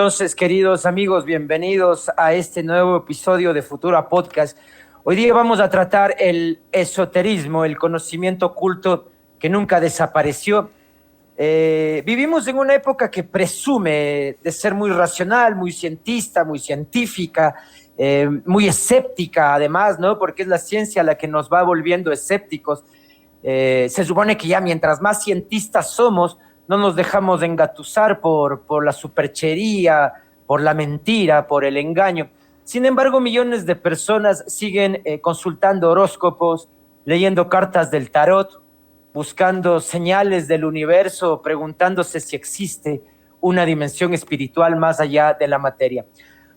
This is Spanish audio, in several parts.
entonces, queridos amigos, bienvenidos a este nuevo episodio de Futura Podcast. Hoy día vamos a tratar el esoterismo, el conocimiento oculto que nunca desapareció. Vivimos en una época que presume de ser muy racional, muy cientista, muy científica, muy escéptica además, ¿no? Porque es la ciencia la que nos va volviendo escépticos. Se supone que ya mientras más cientistas somos, no nos dejamos engatusar por la superchería, por la mentira, por el engaño. Sin embargo, millones de personas siguen consultando horóscopos, leyendo cartas del tarot, buscando señales del universo, preguntándose si existe una dimensión espiritual más allá de la materia.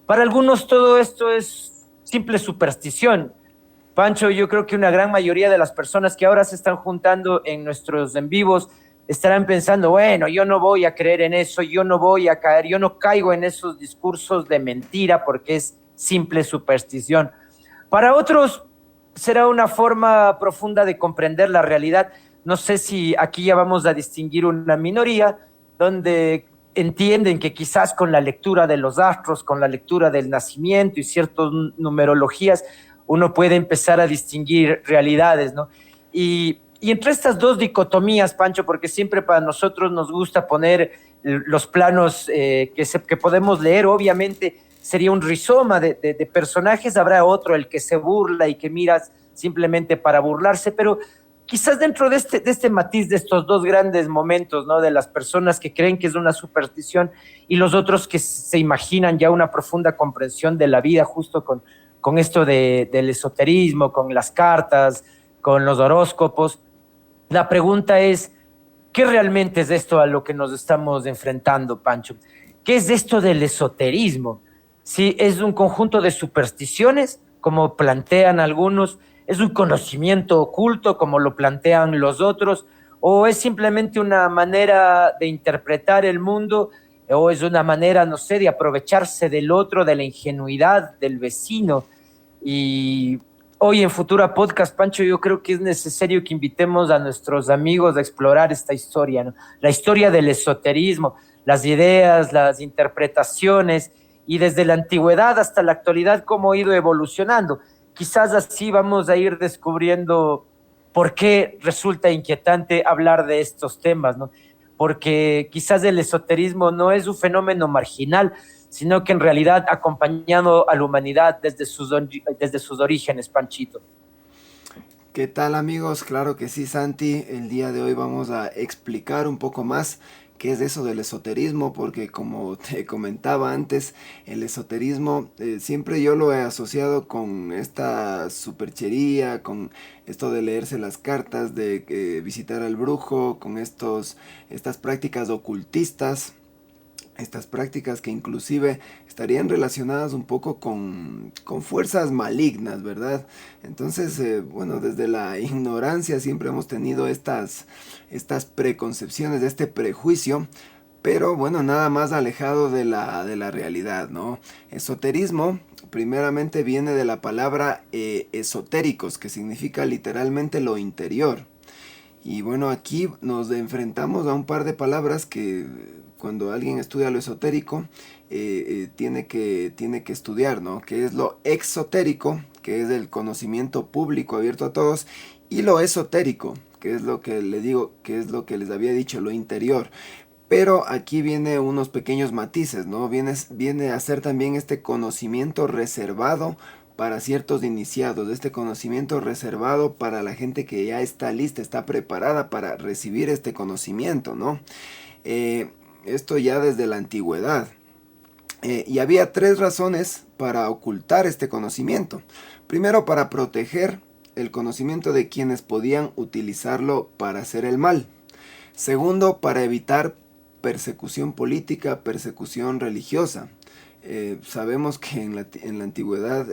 Para algunos todo esto es simple superstición. Pancho, yo creo que una gran mayoría de las personas que ahora se están juntando en nuestros en vivos estarán pensando, bueno, yo no voy a creer en eso, yo no voy a caer, yo no caigo en esos discursos de mentira porque es simple superstición. Para otros será una forma profunda de comprender la realidad. No sé si aquí ya vamos a distinguir una minoría donde entienden que quizás con la lectura de los astros, con la lectura del nacimiento y ciertas numerologías, uno puede empezar a distinguir realidades, ¿no? Y entre estas dos dicotomías, Pancho, porque siempre para nosotros nos gusta poner los planos que podemos leer, obviamente sería un rizoma de personajes, habrá otro, el que se burla y que miras simplemente para burlarse, pero quizás dentro de este matiz de estos dos grandes momentos, ¿no? De las personas que creen que es una superstición y los otros que se imaginan ya una profunda comprensión de la vida justo con esto del esoterismo, con las cartas, con los horóscopos. La pregunta es, ¿qué realmente es esto a lo que nos estamos enfrentando, Pancho? ¿Qué es esto del esoterismo? ¿Sí, es un conjunto de supersticiones, como plantean algunos? ¿Es un conocimiento oculto, como lo plantean los otros? ¿O es simplemente una manera de interpretar el mundo? ¿O es una manera, no sé, de aprovecharse del otro, de la ingenuidad del vecino? Y hoy en Futura Podcast, Pancho, yo creo que es necesario que invitemos a nuestros amigos a explorar esta historia, ¿no? La historia del esoterismo, las ideas, las interpretaciones y desde la antigüedad hasta la actualidad cómo ha ido evolucionando. Quizás así vamos a ir descubriendo por qué resulta inquietante hablar de estos temas, ¿no? Porque quizás el esoterismo no es un fenómeno marginal, sino que en realidad ha acompañado a la humanidad desde sus orígenes, Panchito. ¿Qué tal amigos? Claro que sí, Santi. El día de hoy vamos a explicar un poco más qué es eso del esoterismo, porque como te comentaba antes, el esoterismo siempre yo lo he asociado con esta superchería, con esto de leerse las cartas, de visitar al brujo, con estas prácticas ocultistas. Estas prácticas que inclusive estarían relacionadas un poco con fuerzas malignas, ¿verdad? Entonces, bueno, desde la ignorancia siempre hemos tenido estas preconcepciones, este prejuicio, pero bueno, nada más alejado de la realidad, ¿no? Esoterismo primeramente viene de la palabra esotéricos, que significa literalmente lo interior. Y bueno, aquí nos enfrentamos a un par de palabras que cuando alguien estudia lo esotérico tiene que estudiar, ¿no? Que es lo exotérico, que es el conocimiento público abierto a todos, y lo esotérico, que es lo que le digo, que es lo que les había dicho, lo interior. Pero aquí viene unos pequeños matices, ¿no? Viene a ser también este conocimiento reservado para ciertos iniciados, este conocimiento reservado para la gente que ya está lista, está preparada para recibir este conocimiento, ¿no? Esto ya desde la antigüedad. Y había tres razones para ocultar este conocimiento. Primero, para proteger el conocimiento de quienes podían utilizarlo para hacer el mal. Segundo, para evitar persecución política, persecución religiosa. Sabemos que en la antigüedad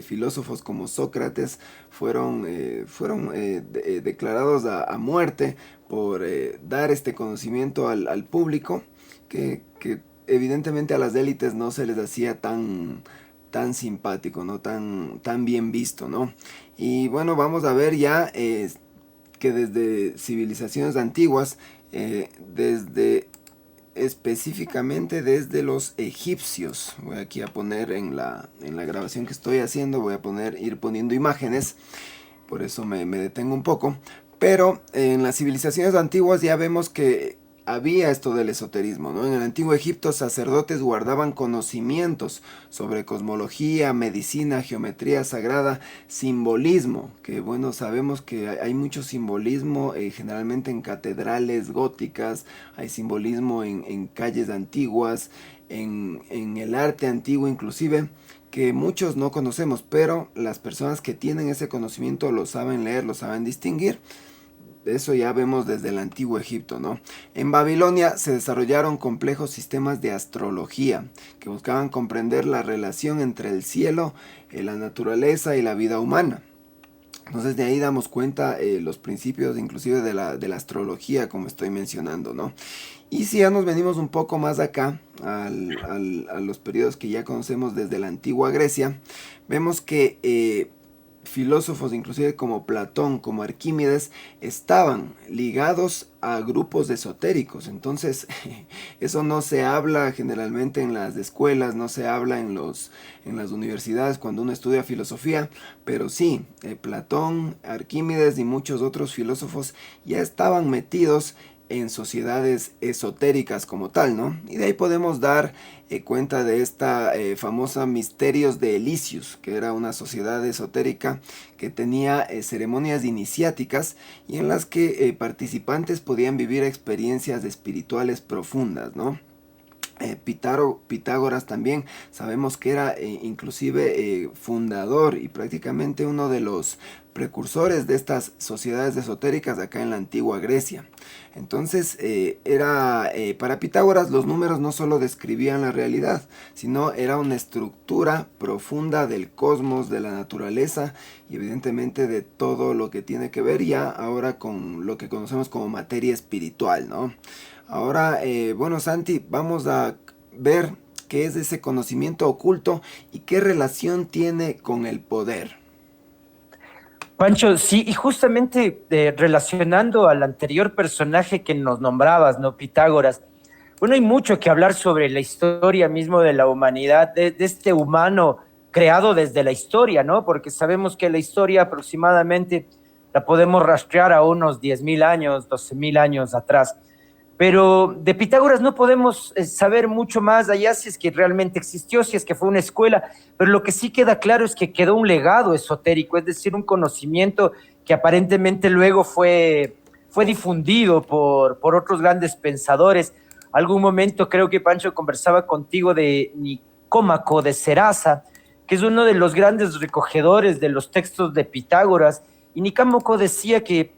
filósofos como Sócrates fueron declarados a muerte por dar este conocimiento al público que evidentemente a las élites no se les hacía tan simpático, ¿no? Tan bien visto, ¿no? Y bueno, vamos a ver ya que desde civilizaciones antiguas, desde específicamente desde los egipcios. Voy aquí a poner en la grabación que estoy haciendo, voy a ir poniendo imágenes, por eso me detengo un poco. Pero en las civilizaciones antiguas ya vemos que había esto del esoterismo, ¿no? En el antiguo Egipto, sacerdotes guardaban conocimientos sobre cosmología, medicina, geometría sagrada, simbolismo, que bueno, sabemos que hay mucho simbolismo generalmente en catedrales góticas, hay simbolismo en calles antiguas, en el arte antiguo inclusive, que muchos no conocemos, pero las personas que tienen ese conocimiento lo saben leer, lo saben distinguir. Eso ya vemos desde el antiguo Egipto, ¿no? En Babilonia se desarrollaron complejos sistemas de astrología que buscaban comprender la relación entre el cielo, la naturaleza y la vida humana. Entonces de ahí damos cuenta los principios inclusive de la astrología, como estoy mencionando, ¿no? Y si ya nos venimos un poco más acá, a los periodos que ya conocemos desde la antigua Grecia, vemos que filósofos inclusive como Platón, como Arquímedes, estaban ligados a grupos esotéricos. Entonces eso no se habla generalmente en las escuelas, no se habla en las universidades cuando uno estudia filosofía, pero sí, Platón, Arquímedes y muchos otros filósofos ya estaban metidos en sociedades esotéricas como tal, ¿no? Y de ahí podemos dar cuenta de esta famosa Misterios de Elicius, que era una sociedad esotérica que tenía ceremonias iniciáticas y en las que participantes podían vivir experiencias espirituales profundas, ¿no? Pitágoras también sabemos que era inclusive fundador y prácticamente uno de los precursores de estas sociedades esotéricas acá en la antigua Grecia. Entonces para Pitágoras los números no solo describían la realidad, sino era una estructura profunda del cosmos, de la naturaleza y evidentemente de todo lo que tiene que ver ya ahora con lo que conocemos como materia espiritual, ¿no? Ahora, bueno, Santi, vamos a ver qué es ese conocimiento oculto y qué relación tiene con el poder. Pancho, sí, y justamente relacionando al anterior personaje que nos nombrabas, ¿no? Pitágoras. Bueno, hay mucho que hablar sobre la historia mismo de la humanidad, de este humano creado desde la historia, ¿no? Porque sabemos que la historia aproximadamente la podemos rastrear a unos 10.000 años, 12.000 años atrás. Pero de Pitágoras no podemos saber mucho más allá si es que realmente existió, si es que fue una escuela, pero lo que sí queda claro es que quedó un legado esotérico, es decir, un conocimiento que aparentemente luego fue difundido por otros grandes pensadores. Algún momento creo que Pancho conversaba contigo de Nicómaco de Serasa, que es uno de los grandes recogedores de los textos de Pitágoras, y Nicómaco decía que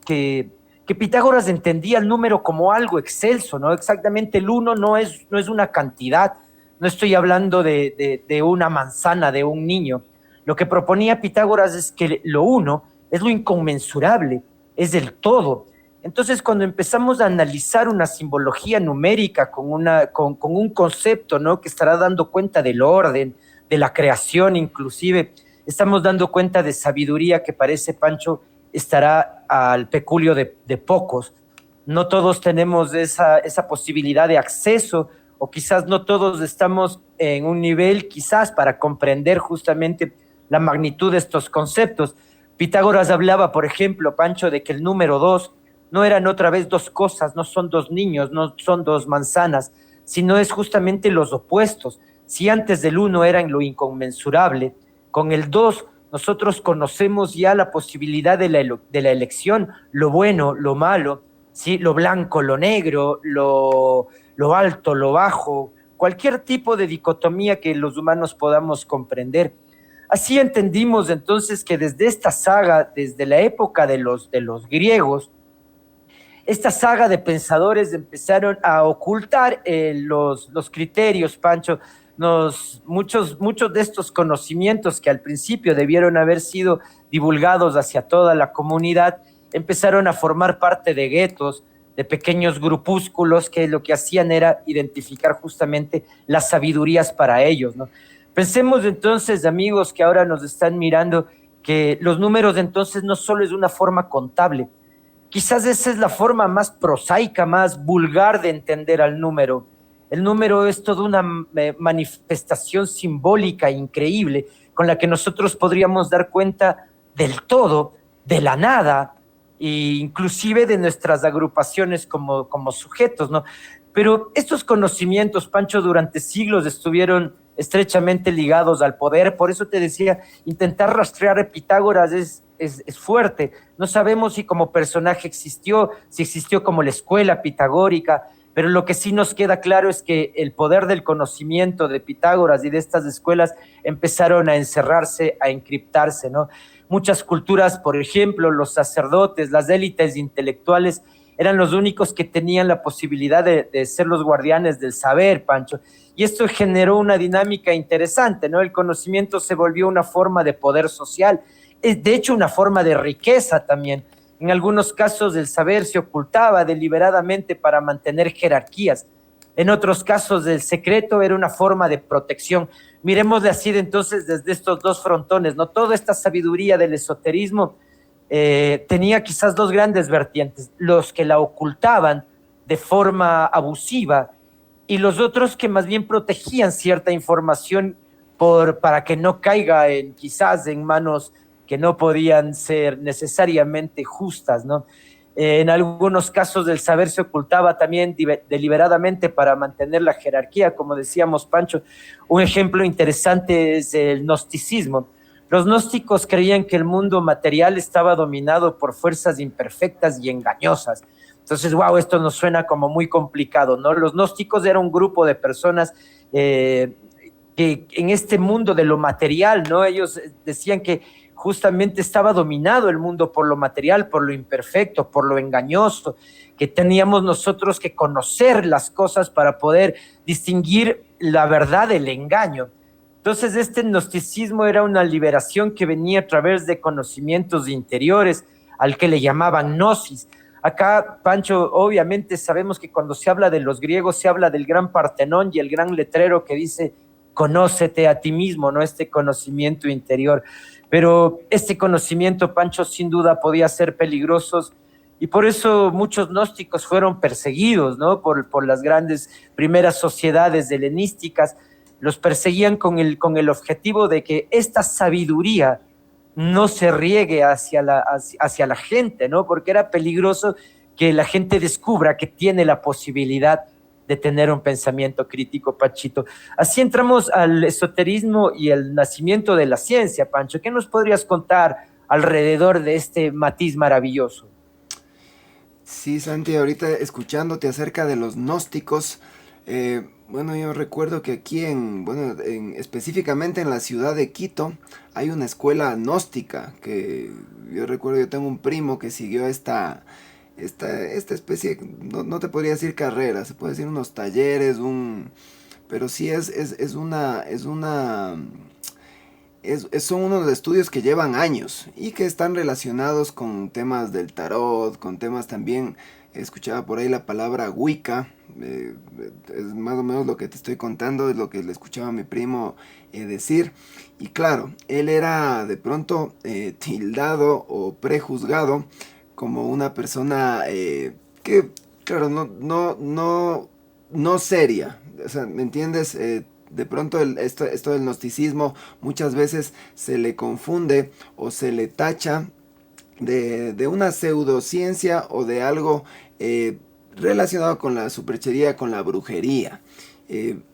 Pitágoras entendía el número como algo excelso, ¿no? Exactamente el uno no es una cantidad, no estoy hablando de una manzana, de un niño. Lo que proponía Pitágoras es que lo uno es lo inconmensurable, es el todo. Entonces, cuando empezamos a analizar una simbología numérica con un concepto, ¿no? Que estará dando cuenta del orden, de la creación inclusive, estamos dando cuenta de sabiduría que parece, Pancho, estará al peculio de pocos. No todos tenemos esa posibilidad de acceso, o quizás no todos estamos en un nivel quizás para comprender justamente la magnitud de estos conceptos. Pitágoras hablaba, por ejemplo, Pancho, de que el número 2 no eran otra vez dos cosas, no son dos niños, no son dos manzanas, sino es justamente los opuestos. Si antes del 1 era en lo inconmensurable, con el 2 nosotros conocemos ya la posibilidad de la elección, lo bueno, lo malo, ¿sí? Lo blanco, lo negro, lo alto, lo bajo, cualquier tipo de dicotomía que los humanos podamos comprender. Así entendimos entonces que desde esta saga, desde la época de los griegos, esta saga de pensadores empezaron a ocultar los criterios, Pancho. Muchos de estos conocimientos que al principio debieron haber sido divulgados hacia toda la comunidad empezaron a formar parte de guetos, de pequeños grupúsculos que lo que hacían era identificar justamente las sabidurías para ellos, ¿no? Pensemos entonces, amigos que ahora nos están mirando, que los números entonces no solo es una forma contable, quizás esa es la forma más prosaica, más vulgar de entender al número. El número es toda una manifestación simbólica increíble con la que nosotros podríamos dar cuenta del todo, de la nada, e inclusive de nuestras agrupaciones como sujetos, ¿no? Pero estos conocimientos, Pancho, durante siglos estuvieron estrechamente ligados al poder. Por eso te decía, intentar rastrear a Pitágoras es fuerte. No sabemos si como personaje existió, si existió como la escuela pitagórica, pero lo que sí nos queda claro es que el poder del conocimiento de Pitágoras y de estas escuelas empezaron a encerrarse, a encriptarse, ¿no? Muchas culturas, por ejemplo, los sacerdotes, las élites intelectuales, eran los únicos que tenían la posibilidad de ser los guardianes del saber, Pancho. Y esto generó una dinámica interesante, ¿no? El conocimiento se volvió una forma de poder social, es de hecho una forma de riqueza también. En algunos casos el saber se ocultaba deliberadamente para mantener jerarquías. En otros casos el secreto era una forma de protección. Miremosle así de entonces desde estos dos frontones, ¿no? Toda esta sabiduría del esoterismo tenía quizás dos grandes vertientes, los que la ocultaban de forma abusiva y los otros que más bien protegían cierta información para que no caiga quizás en manos que no podían ser necesariamente justas, ¿no? En algunos casos el saber se ocultaba también deliberadamente para mantener la jerarquía, como decíamos, Pancho. Un ejemplo interesante es el gnosticismo. Los gnósticos creían que el mundo material estaba dominado por fuerzas imperfectas y engañosas. Entonces, wow, esto nos suena como muy complicado, ¿no? Los gnósticos eran un grupo de personas que en este mundo de lo material, ¿no? Ellos decían que justamente estaba dominado el mundo por lo material, por lo imperfecto, por lo engañoso, que teníamos nosotros que conocer las cosas para poder distinguir la verdad del engaño. Entonces, este gnosticismo era una liberación que venía a través de conocimientos interiores, al que le llamaban gnosis. Acá, Pancho, obviamente sabemos que cuando se habla de los griegos se habla del gran Partenón y el gran letrero que dice conócete a ti mismo, ¿no? Este conocimiento interior. Pero este conocimiento, Pancho, sin duda podía ser peligroso y por eso muchos gnósticos fueron perseguidos, ¿no? Por las grandes primeras sociedades helenísticas. Los perseguían con el objetivo de que esta sabiduría no se riegue hacia la gente, ¿no? Porque era peligroso que la gente descubra que tiene la posibilidad de tener un pensamiento crítico, Panchito. Así entramos al esoterismo y el nacimiento de la ciencia, Pancho. ¿Qué nos podrías contar alrededor de este matiz maravilloso? Sí, Santi, ahorita escuchándote acerca de los gnósticos, bueno, yo recuerdo que aquí específicamente en la ciudad de Quito hay una escuela gnóstica que yo recuerdo, yo tengo un primo que siguió esta especie, no te podría decir carrera, se puede decir unos talleres, pero sí son unos estudios que llevan años y que están relacionados con temas del tarot, con temas también, escuchaba por ahí la palabra Wicca, es más o menos lo que te estoy contando, es lo que le escuchaba a mi primo decir. Y claro, él era de pronto tildado o prejuzgado como una persona que, claro, no seria. O sea, ¿me entiendes? De pronto esto del gnosticismo muchas veces se le confunde o se le tacha de una pseudociencia o de algo relacionado con la superchería, con la brujería.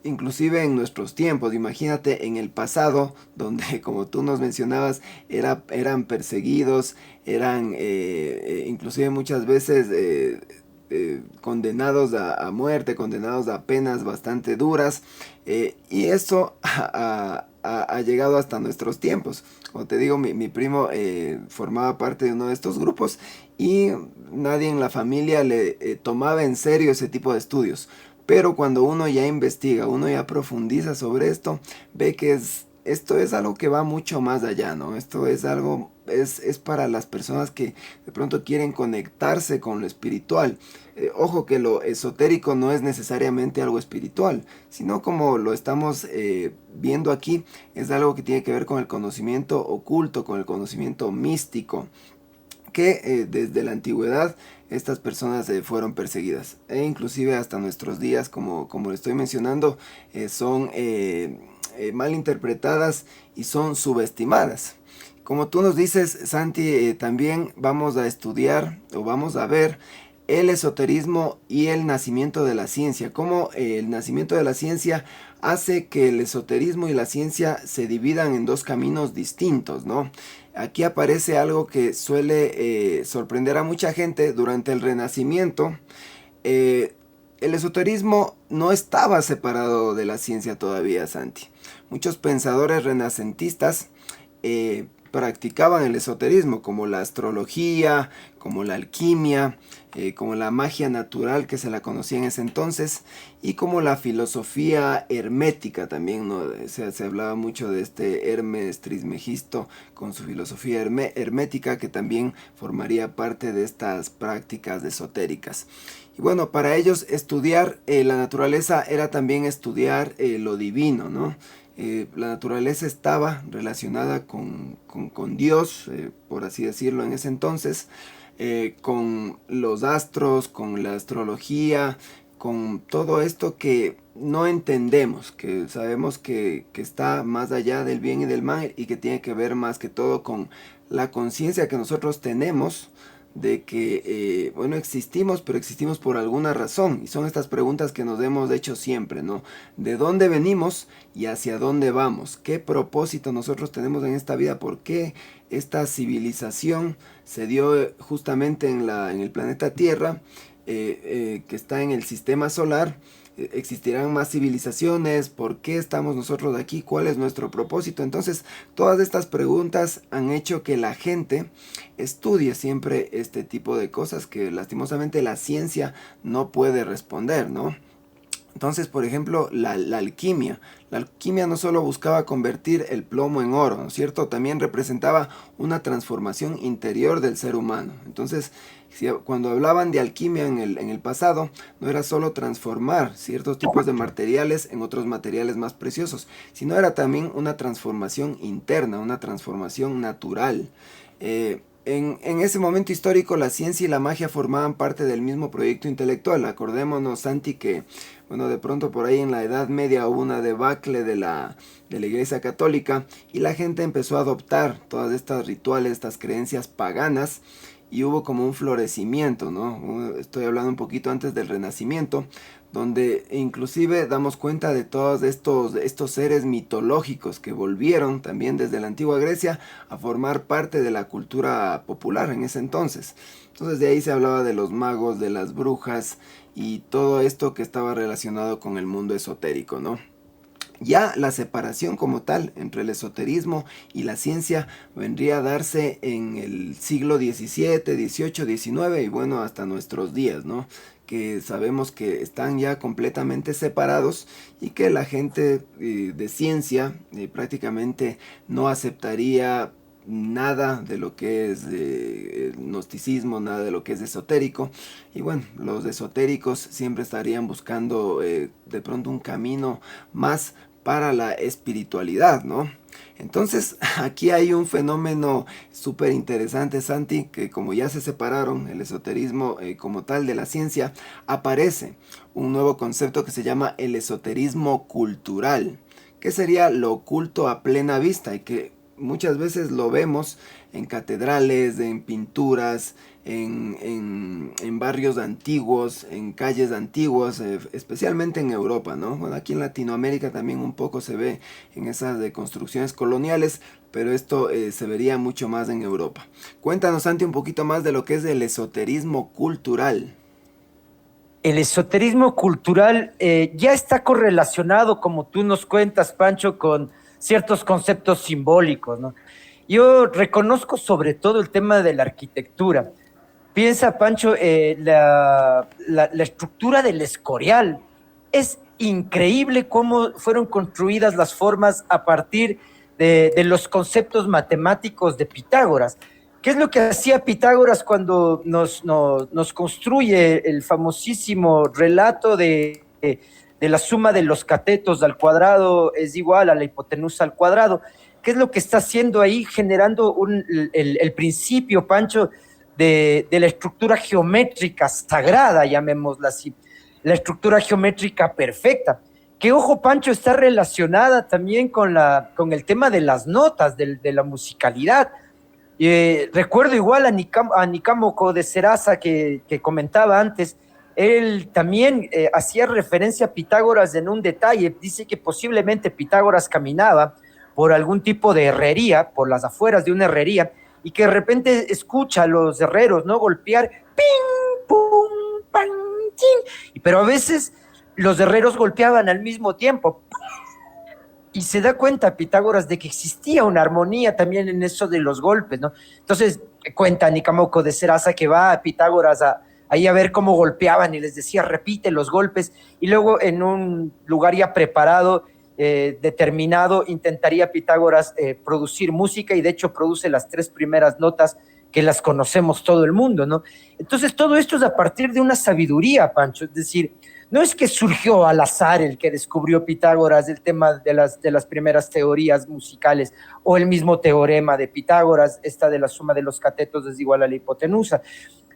Inclusive en nuestros tiempos, imagínate en el pasado, donde como tú nos mencionabas, eran perseguidos, eran inclusive muchas veces condenados a muerte, condenados a penas bastante duras, y eso ha llegado hasta nuestros tiempos. Como te digo, mi primo formaba parte de uno de estos grupos y nadie en la familia le tomaba en serio ese tipo de estudios. Pero cuando uno ya investiga, uno ya profundiza sobre esto, ve que esto es algo que va mucho más allá, ¿no? Esto es algo, es para las personas que de pronto quieren conectarse con lo espiritual. Ojo que lo esotérico no es necesariamente algo espiritual, sino como lo estamos viendo aquí, es algo que tiene que ver con el conocimiento oculto, con el conocimiento místico, que desde la antigüedad estas personas fueron perseguidas. E inclusive hasta nuestros días, como le estoy mencionando, son mal interpretadas y son subestimadas. Como tú nos dices, Santi, también vamos a estudiar o vamos a ver el esoterismo y el nacimiento de la ciencia. Cómo el nacimiento de la ciencia hace que el esoterismo y la ciencia se dividan en dos caminos distintos, ¿no? Aquí aparece algo que suele sorprender a mucha gente durante el Renacimiento. El esoterismo no estaba separado de la ciencia todavía, Santi. Muchos pensadores renacentistas practicaban el esoterismo, como la astrología, como la alquimia, como la magia natural que se la conocía en ese entonces, y como la filosofía hermética también, ¿no? Se hablaba mucho de este Hermes Trismegisto con su filosofía hermética, que también formaría parte de estas prácticas esotéricas. Y bueno, para ellos estudiar la naturaleza era también estudiar lo divino, ¿no? La naturaleza estaba relacionada con Dios, por así decirlo, en ese entonces, con los astros, con la astrología, con todo esto que no entendemos, que sabemos que está más allá del bien y del mal y que tiene que ver más que todo con la conciencia que nosotros tenemos de que, bueno, existimos, pero existimos por alguna razón. Y son estas preguntas que nos hemos hecho siempre, ¿no? ¿De dónde venimos y hacia dónde vamos? ¿Qué propósito nosotros tenemos en esta vida? ¿Por qué esta civilización se dio justamente en el planeta Tierra, que está en el sistema solar? ¿Existirán más civilizaciones? ¿Por qué estamos nosotros aquí? ¿Cuál es nuestro propósito? Entonces, todas estas preguntas han hecho que la gente estudie siempre este tipo de cosas que lastimosamente la ciencia no puede responder, ¿no? Entonces, por ejemplo, la alquimia. La alquimia no solo buscaba convertir el plomo en oro, ¿no es cierto? También representaba una transformación interior del ser humano. Entonces, cuando hablaban de alquimia en el pasado, no era solo transformar ciertos tipos de materiales en otros materiales más preciosos, sino era también una transformación interna, una transformación natural. En ese momento histórico, la ciencia y la magia formaban parte del mismo proyecto intelectual. Acordémonos, Santi, que bueno, de pronto por ahí en la Edad Media hubo una debacle de la Iglesia Católica y la gente empezó a adoptar todas estas rituales, estas creencias paganas, y hubo como un florecimiento, ¿no? Estoy hablando un poquito antes del Renacimiento, donde inclusive damos cuenta de todos estos seres mitológicos que volvieron también desde la antigua Grecia a formar parte de la cultura popular en ese entonces. Entonces de ahí se hablaba de los magos, de las brujas y todo esto que estaba relacionado con el mundo esotérico, ¿no? Ya la separación como tal entre el esoterismo y la ciencia vendría a darse en el siglo XVII, XVIII, XIX y bueno, hasta nuestros días, ¿no? Que sabemos que están ya completamente separados y que la gente de ciencia prácticamente no aceptaría nada de lo que es gnosticismo, nada de lo que es esotérico. Y bueno, los esotéricos siempre estarían buscando de pronto un camino más para la espiritualidad, ¿no? Entonces aquí hay un fenómeno súper interesante, Santi, que como ya se separaron el esoterismo como tal de la ciencia, aparece un nuevo concepto que se llama el esoterismo cultural, que sería lo oculto a plena vista y que muchas veces lo vemos en catedrales, en pinturas, en barrios antiguos, en calles antiguas, especialmente en Europa, ¿no? Bueno, aquí en Latinoamérica también un poco se ve en esas de construcciones coloniales, pero esto se vería mucho más en Europa. Cuéntanos, Santi, un poquito más de lo que es el esoterismo cultural. El esoterismo cultural ya está correlacionado, como tú nos cuentas, Pancho, con ciertos conceptos simbólicos, ¿no? Yo reconozco sobre todo el tema de la arquitectura. Piensa, Pancho, la estructura del Escorial. Es increíble cómo fueron construidas las formas a partir de los conceptos matemáticos de Pitágoras. ¿Qué es lo que hacía Pitágoras cuando nos construye el famosísimo relato de la suma de los catetos al cuadrado es igual a la hipotenusa al cuadrado? ¿Qué es lo que está haciendo ahí? Generando el principio, Pancho, de la estructura geométrica sagrada, llamémosla así, la estructura geométrica perfecta, que, ojo, Pancho, está relacionada también con el tema de las notas, de la musicalidad. Recuerdo igual a Nicámaco de Serasa que comentaba antes. Él también hacía referencia a Pitágoras en un detalle. Dice que posiblemente Pitágoras caminaba por algún tipo de herrería, por las afueras de una herrería, y que de repente escucha a los herreros, ¿no?, golpear, ping, pum, pan, chin. Pero a veces los herreros golpeaban al mismo tiempo, y se da cuenta Pitágoras de que existía una armonía también en eso de los golpes, ¿no? Entonces cuenta Nicámaco de Serasa que va a Pitágoras ahí a ver cómo golpeaban y les decía, repite los golpes, y luego en un lugar ya preparado, determinado, intentaría Pitágoras producir música, y de hecho produce las 3 primeras notas que las conocemos todo el mundo, ¿no? Entonces todo esto es a partir de una sabiduría, Pancho, es decir, no es que surgió al azar el que descubrió Pitágoras el tema de las primeras teorías musicales, o el mismo teorema de Pitágoras, esta de la suma de los catetos es igual a la hipotenusa.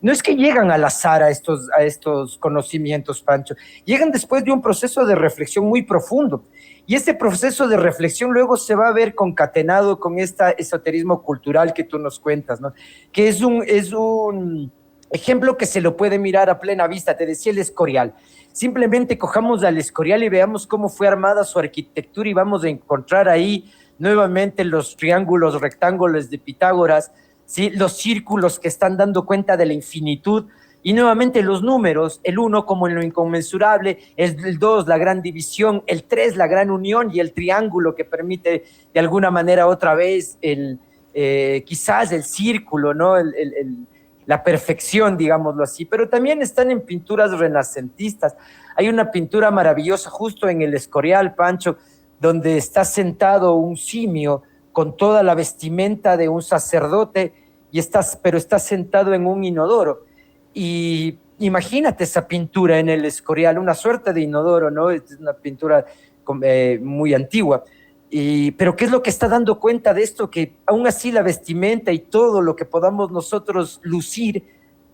No es que llegan al azar a estos conocimientos, Pancho, llegan después de un proceso de reflexión muy profundo. Y este proceso de reflexión luego se va a ver concatenado con este esoterismo cultural que tú nos cuentas, ¿no? Que es un ejemplo que se lo puede mirar a plena vista. Te decía el Escorial. Simplemente cojamos al Escorial y veamos cómo fue armada su arquitectura, y vamos a encontrar ahí nuevamente los triángulos, rectángulos de Pitágoras, ¿sí?, los círculos que están dando cuenta de la infinitud, y nuevamente los números, el 1 como en lo inconmensurable, el 2 la gran división, el 3 la gran unión, y el triángulo que permite de alguna manera otra vez quizás el círculo, ¿no?, la perfección, digámoslo así. Pero también están en pinturas renacentistas. Hay una pintura maravillosa justo en el Escorial, Pancho, donde está sentado un simio con toda la vestimenta de un sacerdote, pero está sentado en un inodoro. Y imagínate esa pintura en el Escorial, una suerte de inodoro, ¿no? Es una pintura muy antigua. Pero ¿qué es lo que está dando cuenta de esto? Que aún así la vestimenta y todo lo que podamos nosotros lucir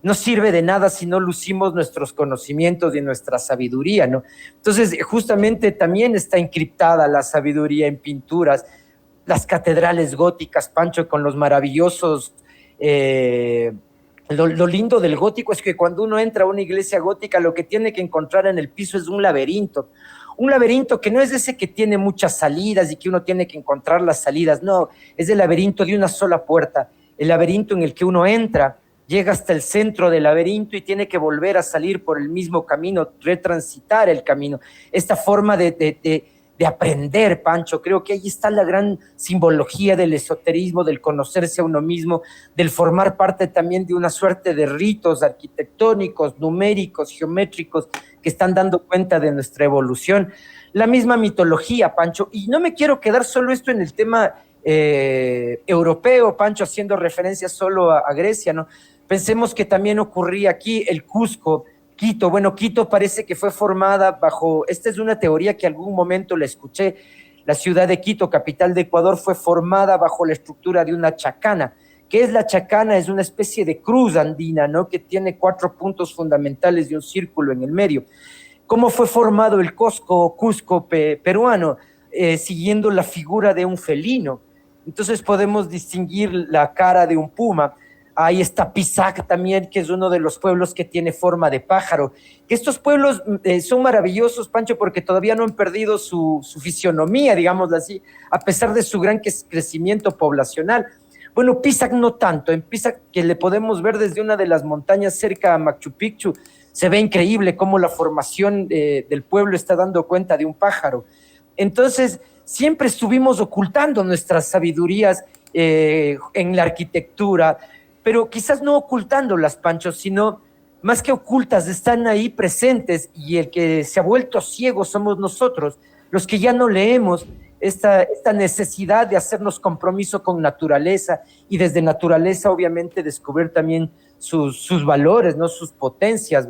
no sirve de nada si no lucimos nuestros conocimientos y nuestra sabiduría, ¿no? Entonces, justamente también está encriptada la sabiduría en pinturas, las catedrales góticas, Pancho, con los maravillosos... Lo lindo del gótico es que cuando uno entra a una iglesia gótica, lo que tiene que encontrar en el piso es un laberinto que no es ese que tiene muchas salidas y que uno tiene que encontrar las salidas, no, es el laberinto de una sola puerta, el laberinto en el que uno entra, llega hasta el centro del laberinto y tiene que volver a salir por el mismo camino, retransitar el camino. Esta forma de aprender, Pancho, creo que ahí está la gran simbología del esoterismo, del conocerse a uno mismo, del formar parte también de una suerte de ritos arquitectónicos, numéricos, geométricos, que están dando cuenta de nuestra evolución. La misma mitología, Pancho, y no me quiero quedar solo esto en el tema europeo, Pancho, haciendo referencia solo a Grecia, ¿no? Pensemos que también ocurría aquí el Cusco, Quito. Bueno, Quito parece que fue formada bajo, esta es una teoría que algún momento la escuché, la ciudad de Quito, capital de Ecuador, fue formada bajo la estructura de una chacana. ¿Qué es la chacana? Es una especie de cruz andina, ¿no?, que tiene 4 puntos fundamentales y un círculo en el medio. ¿Cómo fue formado el Cusco peruano? Siguiendo la figura de un felino. Entonces podemos distinguir la cara de un puma. Ahí está Pisac también, que es uno de los pueblos que tiene forma de pájaro. Que estos pueblos son maravillosos, Pancho, porque todavía no han perdido su fisionomía, digámoslo así, a pesar de su gran crecimiento poblacional. Bueno, Pisac no tanto. En Pisac, que le podemos ver desde una de las montañas cerca a Machu Picchu, se ve increíble cómo la formación del pueblo está dando cuenta de un pájaro. Entonces, siempre estuvimos ocultando nuestras sabidurías en la arquitectura, pero quizás no ocultándolas, Pancho, sino más que ocultas, están ahí presentes, y el que se ha vuelto ciego somos nosotros, los que ya no leemos esta necesidad de hacernos compromiso con naturaleza, y desde naturaleza obviamente descubrir también sus valores, ¿no?, sus potencias.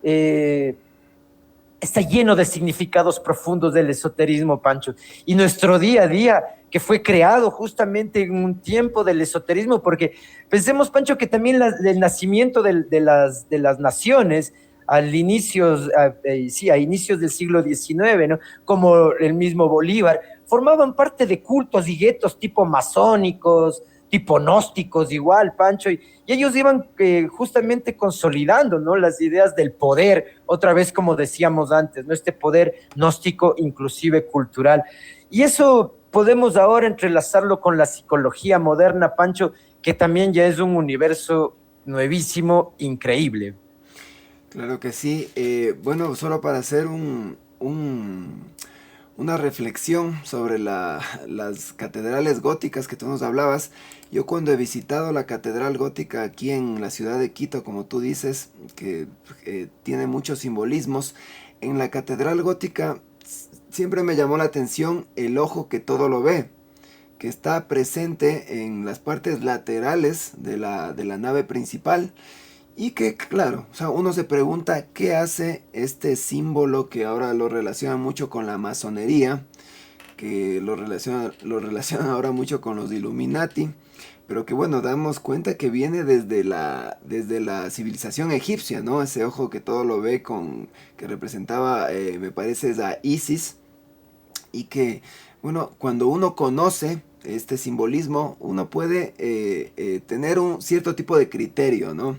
Está lleno de significados profundos del esoterismo, Pancho, y nuestro día a día que fue creado justamente en un tiempo del esoterismo, porque pensemos, Pancho, que también el nacimiento de las naciones sí, a inicios del siglo XIX, ¿no? Como el mismo Bolívar, formaban parte de cultos y guetos tipo masónicos, tipo gnósticos igual, Pancho, y ellos iban justamente consolidando, ¿no? Las ideas del poder, otra vez como decíamos antes, ¿no? Este poder gnóstico, inclusive cultural. Y eso podemos ahora entrelazarlo con la psicología moderna, Pancho, que también ya es un universo nuevísimo, increíble. Claro que sí. Bueno, solo para hacer una reflexión sobre las catedrales góticas que tú nos hablabas. Yo cuando he visitado la catedral gótica aquí en la ciudad de Quito, como tú dices, que tiene muchos simbolismos, en la catedral gótica siempre me llamó la atención el ojo que todo lo ve, que está presente en las partes laterales de la nave principal. Y que, claro, o sea, uno se pregunta qué hace este símbolo que ahora lo relaciona mucho con la masonería, que lo relaciona ahora mucho con los Illuminati, pero que bueno, damos cuenta que viene desde la civilización egipcia, ¿no? Ese ojo que todo lo ve que representaba, me parece, es a Isis, y que, bueno, cuando uno conoce este simbolismo, uno puede tener un cierto tipo de criterio, ¿no?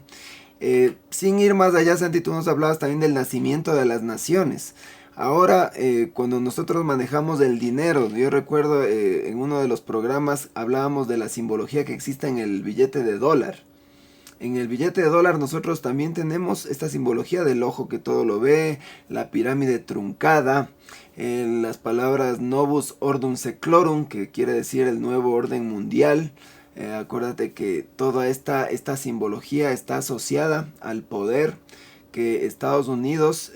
Sin ir más allá, Santi, tú nos hablabas también del nacimiento de las naciones. Ahora, cuando nosotros manejamos el dinero, yo recuerdo en uno de los programas hablábamos de la simbología que existe en el billete de dólar. En el billete de dólar nosotros también tenemos esta simbología del ojo que todo lo ve, la pirámide truncada, las palabras Novus Ordum Seclorum, que quiere decir el nuevo orden mundial. Acuérdate que toda esta simbología está asociada al poder que Estados Unidos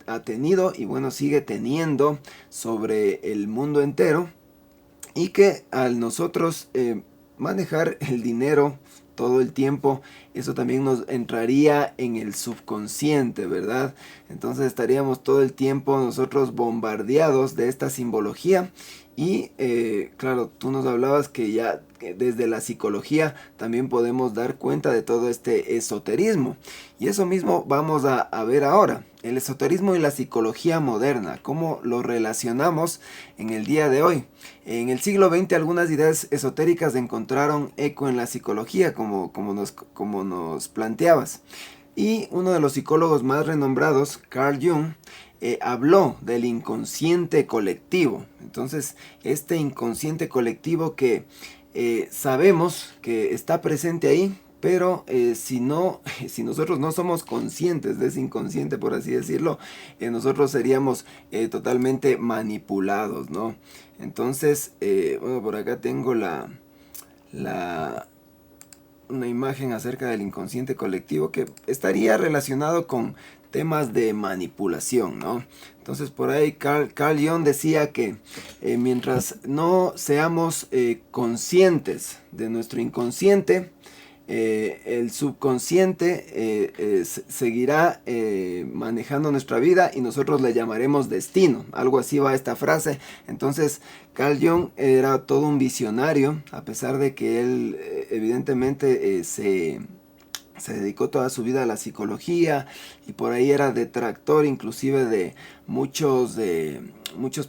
ha tenido y bueno, sigue teniendo sobre el mundo entero, y que al nosotros manejar el dinero todo el tiempo, eso también nos entraría en el subconsciente, ¿verdad? Entonces estaríamos todo el tiempo nosotros bombardeados de esta simbología. Y claro, tú nos hablabas que ya desde la psicología también podemos dar cuenta de todo este esoterismo. Y eso mismo vamos a ver ahora. El esoterismo y la psicología moderna, cómo lo relacionamos en el día de hoy. En el siglo XX algunas ideas esotéricas encontraron eco en la psicología, como nos planteabas. Y uno de los psicólogos más renombrados, Carl Jung, habló del inconsciente colectivo. Entonces, este inconsciente colectivo que sabemos que está presente ahí, pero si nosotros no somos conscientes de ese inconsciente, por así decirlo, nosotros seríamos totalmente manipulados, ¿no? Entonces, bueno, por acá tengo una imagen acerca del inconsciente colectivo que estaría relacionado con temas de manipulación, ¿no? Entonces por ahí Carl Jung decía que mientras no seamos conscientes de nuestro inconsciente, el subconsciente seguirá manejando nuestra vida y nosotros le llamaremos destino. Algo así va esta frase. Entonces Carl Jung era todo un visionario, a pesar de que él evidentemente se dedicó toda su vida a la psicología y por ahí era detractor inclusive de muchos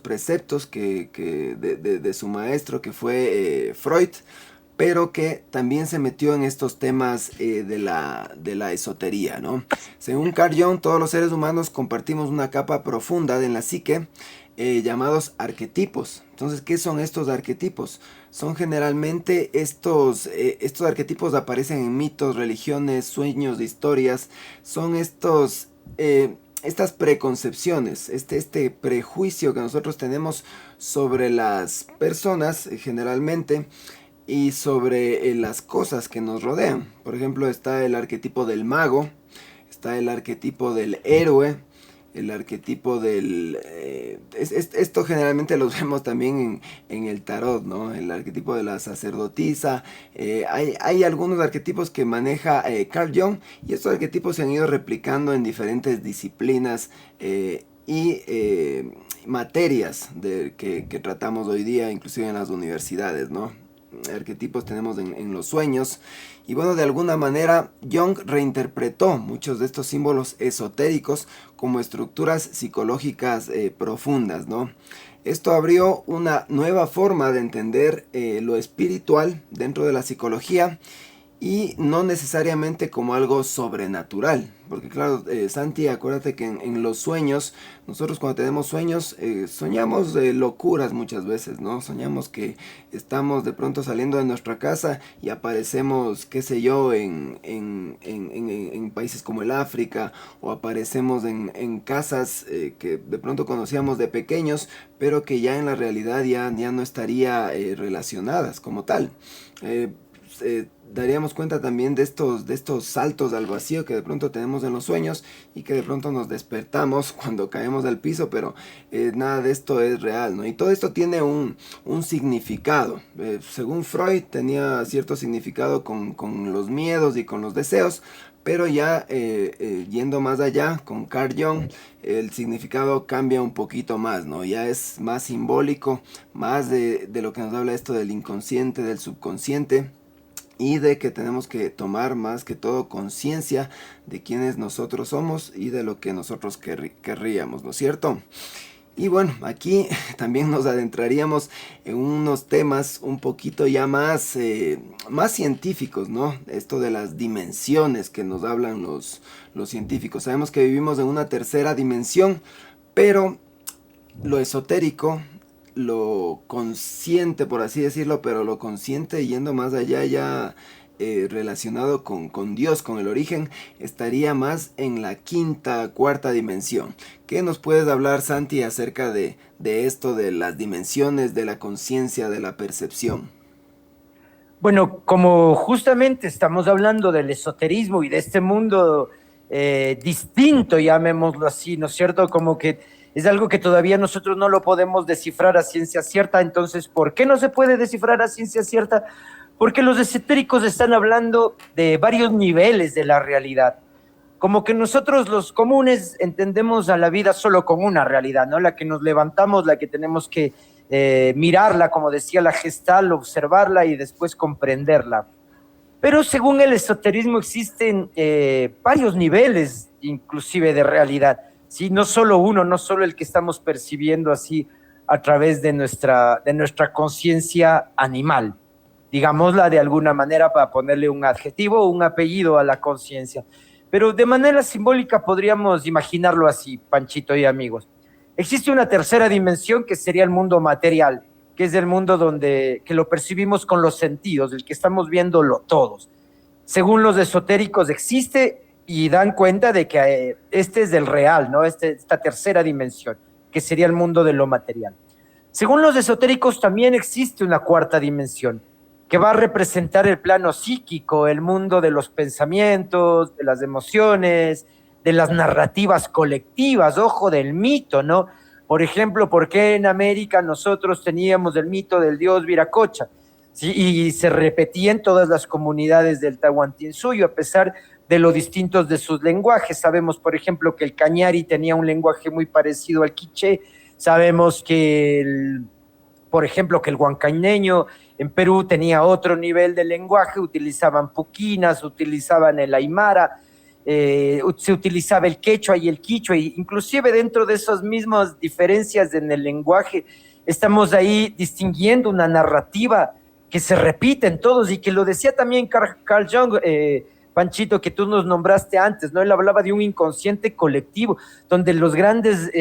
preceptos de su maestro, que fue Freud, pero que también se metió en estos temas de la esotería, ¿no? Según Carl Jung, todos los seres humanos compartimos una capa profunda en la psique, llamados arquetipos. Entonces, ¿qué son estos arquetipos? Son generalmente estos arquetipos aparecen en mitos, religiones, sueños, historias. Son estas preconcepciones, este prejuicio que nosotros tenemos sobre las personas generalmente, y sobre las cosas que nos rodean. Por ejemplo, está el arquetipo del mago, está el arquetipo del héroe, el arquetipo esto generalmente lo vemos también en el tarot, ¿no? El arquetipo de la sacerdotisa. Hay algunos arquetipos que maneja Carl Jung, y estos arquetipos se han ido replicando en diferentes disciplinas, y materias que tratamos hoy día, inclusive en las universidades, ¿no? Arquetipos tenemos en los sueños. Y bueno, de alguna manera Jung reinterpretó muchos de estos símbolos esotéricos como estructuras psicológicas profundas, ¿no? Esto abrió una nueva forma de entender lo espiritual dentro de la psicología y no necesariamente como algo sobrenatural. Porque claro, Santi, acuérdate que en los sueños, nosotros cuando tenemos sueños, soñamos locuras muchas veces, ¿no? Soñamos que estamos de pronto saliendo de nuestra casa y aparecemos, qué sé yo, en países como el África, o aparecemos en casas que de pronto conocíamos de pequeños, pero que ya en la realidad ya no estaría relacionadas como tal. Daríamos cuenta también de estos saltos al vacío que de pronto tenemos en los sueños y que de pronto nos despertamos cuando caemos al piso, pero nada de esto es real, ¿no? Y todo esto tiene un significado. Según Freud tenía cierto significado con los miedos y con los deseos, pero ya yendo más allá con Carl Jung, el significado cambia un poquito más, ¿no? Ya es más simbólico, más de lo que nos habla esto del inconsciente, del subconsciente, y de que tenemos que tomar más que todo conciencia de quiénes nosotros somos y de lo que nosotros querríamos, ¿no es cierto? Y bueno, aquí también nos adentraríamos en unos temas un poquito ya más científicos, ¿no? Esto de las dimensiones que nos hablan los científicos. Sabemos que vivimos en una tercera dimensión, pero lo esotérico, lo consciente, por así decirlo, pero lo consciente yendo más allá ya relacionado con Dios, con el origen, estaría más en la quinta, cuarta dimensión. ¿Qué nos puedes hablar, Santi, acerca de esto, de las dimensiones, de la conciencia, de la percepción? Bueno, como justamente estamos hablando del esoterismo y de este mundo distinto, llamémoslo así, ¿no es cierto? Como que es algo que todavía nosotros no lo podemos descifrar a ciencia cierta. Entonces, ¿por qué no se puede descifrar a ciencia cierta? Porque los esotéricos están hablando de varios niveles de la realidad. Como que nosotros los comunes entendemos a la vida solo como una realidad, ¿no? La que nos levantamos, la que tenemos que mirarla, como decía la Gestalt, observarla y después comprenderla. Pero según el esoterismo existen varios niveles, inclusive de realidad, ¿sí? No solo uno, no solo el que estamos percibiendo así a través de nuestra conciencia animal, digámosla de alguna manera para ponerle un adjetivo o un apellido a la conciencia. Pero de manera simbólica podríamos imaginarlo así, Panchito y amigos. Existe una tercera dimensión que sería el mundo material, que es el mundo que lo percibimos con los sentidos, el que estamos viéndolo todos. Según los esotéricos existe y dan cuenta de que este es el real, ¿no? Esta tercera dimensión, que sería el mundo de lo material. Según los esotéricos también existe una cuarta dimensión, que va a representar el plano psíquico, el mundo de los pensamientos, de las emociones, de las narrativas colectivas, ojo, del mito, ¿no? Por ejemplo, ¿por qué en América nosotros teníamos el mito del dios Viracocha? ¿Sí? Y se repetía en todas las comunidades del Tahuantinsuyo, a pesar de lo distintos de sus lenguajes. Sabemos, por ejemplo, que el Cañari tenía un lenguaje muy parecido al quiché. Sabemos que por ejemplo, que el huancañeño en Perú tenía otro nivel de lenguaje, utilizaban puquinas, utilizaban el aymara, se utilizaba el quechua y el quichua, y inclusive dentro de esas mismas diferencias en el lenguaje, estamos ahí distinguiendo una narrativa que se repite en todos y que lo decía también Carl Jung, Panchito, que tú nos nombraste antes, ¿no? Él hablaba de un inconsciente colectivo, donde los grandes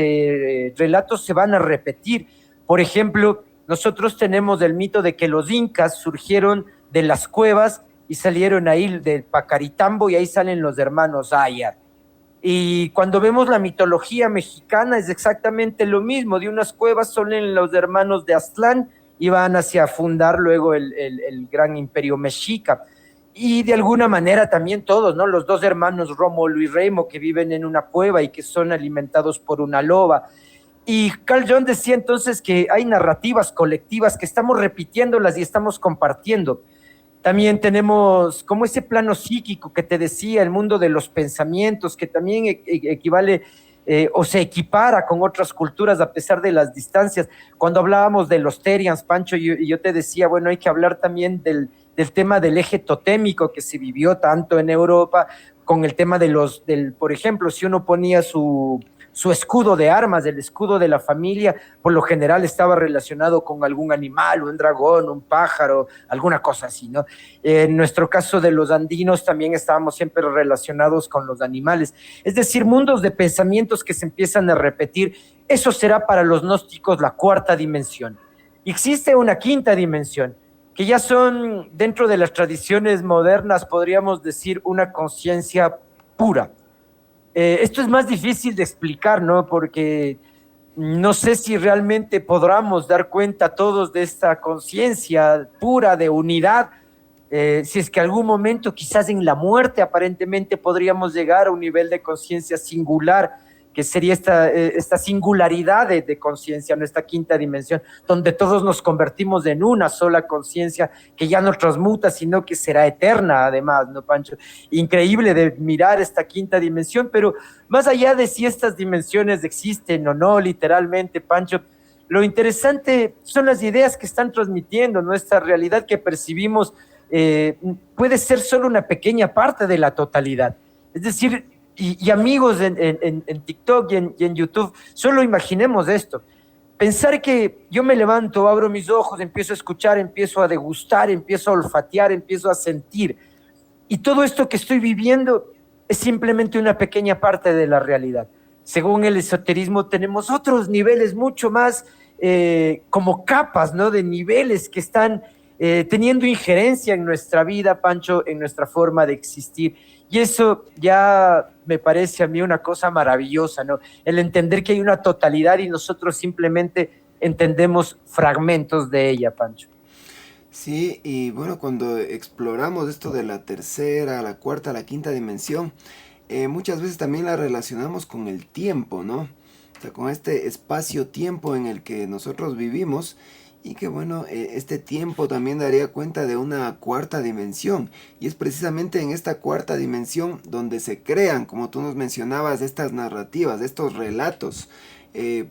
relatos se van a repetir. Por ejemplo, nosotros tenemos el mito de que los incas surgieron de las cuevas y salieron ahí del Pacaritambo y ahí salen los hermanos Ayar. Y cuando vemos la mitología mexicana es exactamente lo mismo, de unas cuevas salen los hermanos de Aztlán y van hacia fundar luego el gran imperio mexica. Y de alguna manera también todos, ¿no? Los dos hermanos Rómulo y Remo que viven en una cueva y que son alimentados por una loba. Y Carl Jung decía entonces que hay narrativas colectivas que estamos repitiéndolas y estamos compartiendo. También tenemos como ese plano psíquico que te decía, el mundo de los pensamientos, que también equivale o se equipara con otras culturas a pesar de las distancias. Cuando hablábamos de los Terians, Pancho, yo te decía, bueno, hay que hablar también del tema del eje totémico que se vivió tanto en Europa, con el tema por ejemplo, si uno ponía su escudo de armas, el escudo de la familia, por lo general estaba relacionado con algún animal, un dragón, un pájaro, alguna cosa así, ¿no? En nuestro caso de los andinos también estábamos siempre relacionados con los animales. Es decir, mundos de pensamientos que se empiezan a repetir. Eso será para los gnósticos la cuarta dimensión. Existe una quinta dimensión, que ya son, dentro de las tradiciones modernas, podríamos decir, una conciencia pura. Esto es más difícil de explicar, ¿no? Porque no sé si realmente podamos dar cuenta todos de esta conciencia pura de unidad, si es que algún momento, quizás en la muerte, aparentemente podríamos llegar a un nivel de conciencia singular, que sería esta singularidad de conciencia, nuestra quinta dimensión, donde todos nos convertimos en una sola conciencia que ya no transmuta, sino que será eterna, además, ¿no, Pancho? Increíble de mirar esta quinta dimensión, pero más allá de si estas dimensiones existen o no, literalmente, Pancho, lo interesante son las ideas que están transmitiendo, nuestra realidad que percibimos puede ser solo una pequeña parte de la totalidad. Es decir, y amigos en TikTok y en YouTube, solo imaginemos esto. Pensar que yo me levanto, abro mis ojos, empiezo a escuchar, empiezo a degustar, empiezo a olfatear, empiezo a sentir. Y todo esto que estoy viviendo es simplemente una pequeña parte de la realidad. Según el esoterismo, tenemos otros niveles mucho más como capas, ¿no? De niveles que están teniendo injerencia en nuestra vida, Pancho, en nuestra forma de existir. Y eso ya me parece a mí una cosa maravillosa, ¿no? El entender que hay una totalidad y nosotros simplemente entendemos fragmentos de ella, Pancho. Sí, y bueno, cuando exploramos esto de la tercera, la cuarta, la quinta dimensión, muchas veces también la relacionamos con el tiempo, ¿no? O sea, con este espacio-tiempo en el que nosotros vivimos y que bueno, este tiempo también daría cuenta de una cuarta dimensión. Y es precisamente en esta cuarta dimensión donde se crean, como tú nos mencionabas, estas narrativas, estos relatos.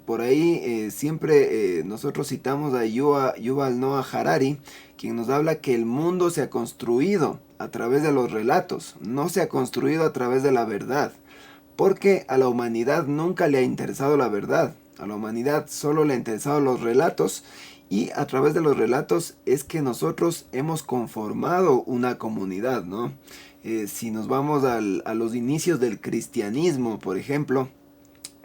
Por ahí siempre nosotros citamos a Yuval Noah Harari, quien nos habla que el mundo se ha construido a través de los relatos, no se ha construido a través de la verdad, porque a la humanidad nunca le ha interesado la verdad, a la humanidad solo le han interesado los relatos, y a través de los relatos es que nosotros hemos conformado una comunidad, ¿no? Si nos vamos a los inicios del cristianismo, por ejemplo,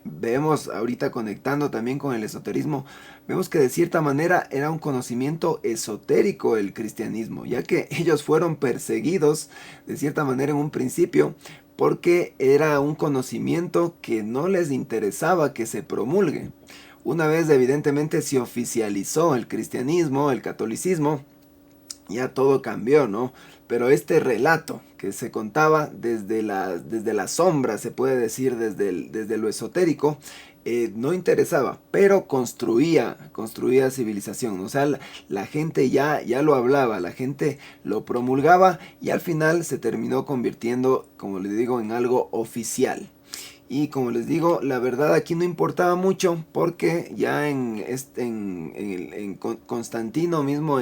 vemos ahorita conectando también con el esoterismo, vemos que de cierta manera era un conocimiento esotérico el cristianismo, ya que ellos fueron perseguidos de cierta manera en un principio porque era un conocimiento que no les interesaba que se promulgue. Una vez evidentemente se oficializó el cristianismo, el catolicismo, ya todo cambió, ¿no? Pero este relato que se contaba desde la sombra, se puede decir, desde lo esotérico, no interesaba, pero construía civilización. O sea, la gente ya lo hablaba, la gente lo promulgaba y al final se terminó convirtiendo, como les digo, en algo oficial. Y como les digo, la verdad aquí no importaba mucho porque ya en Constantino mismo,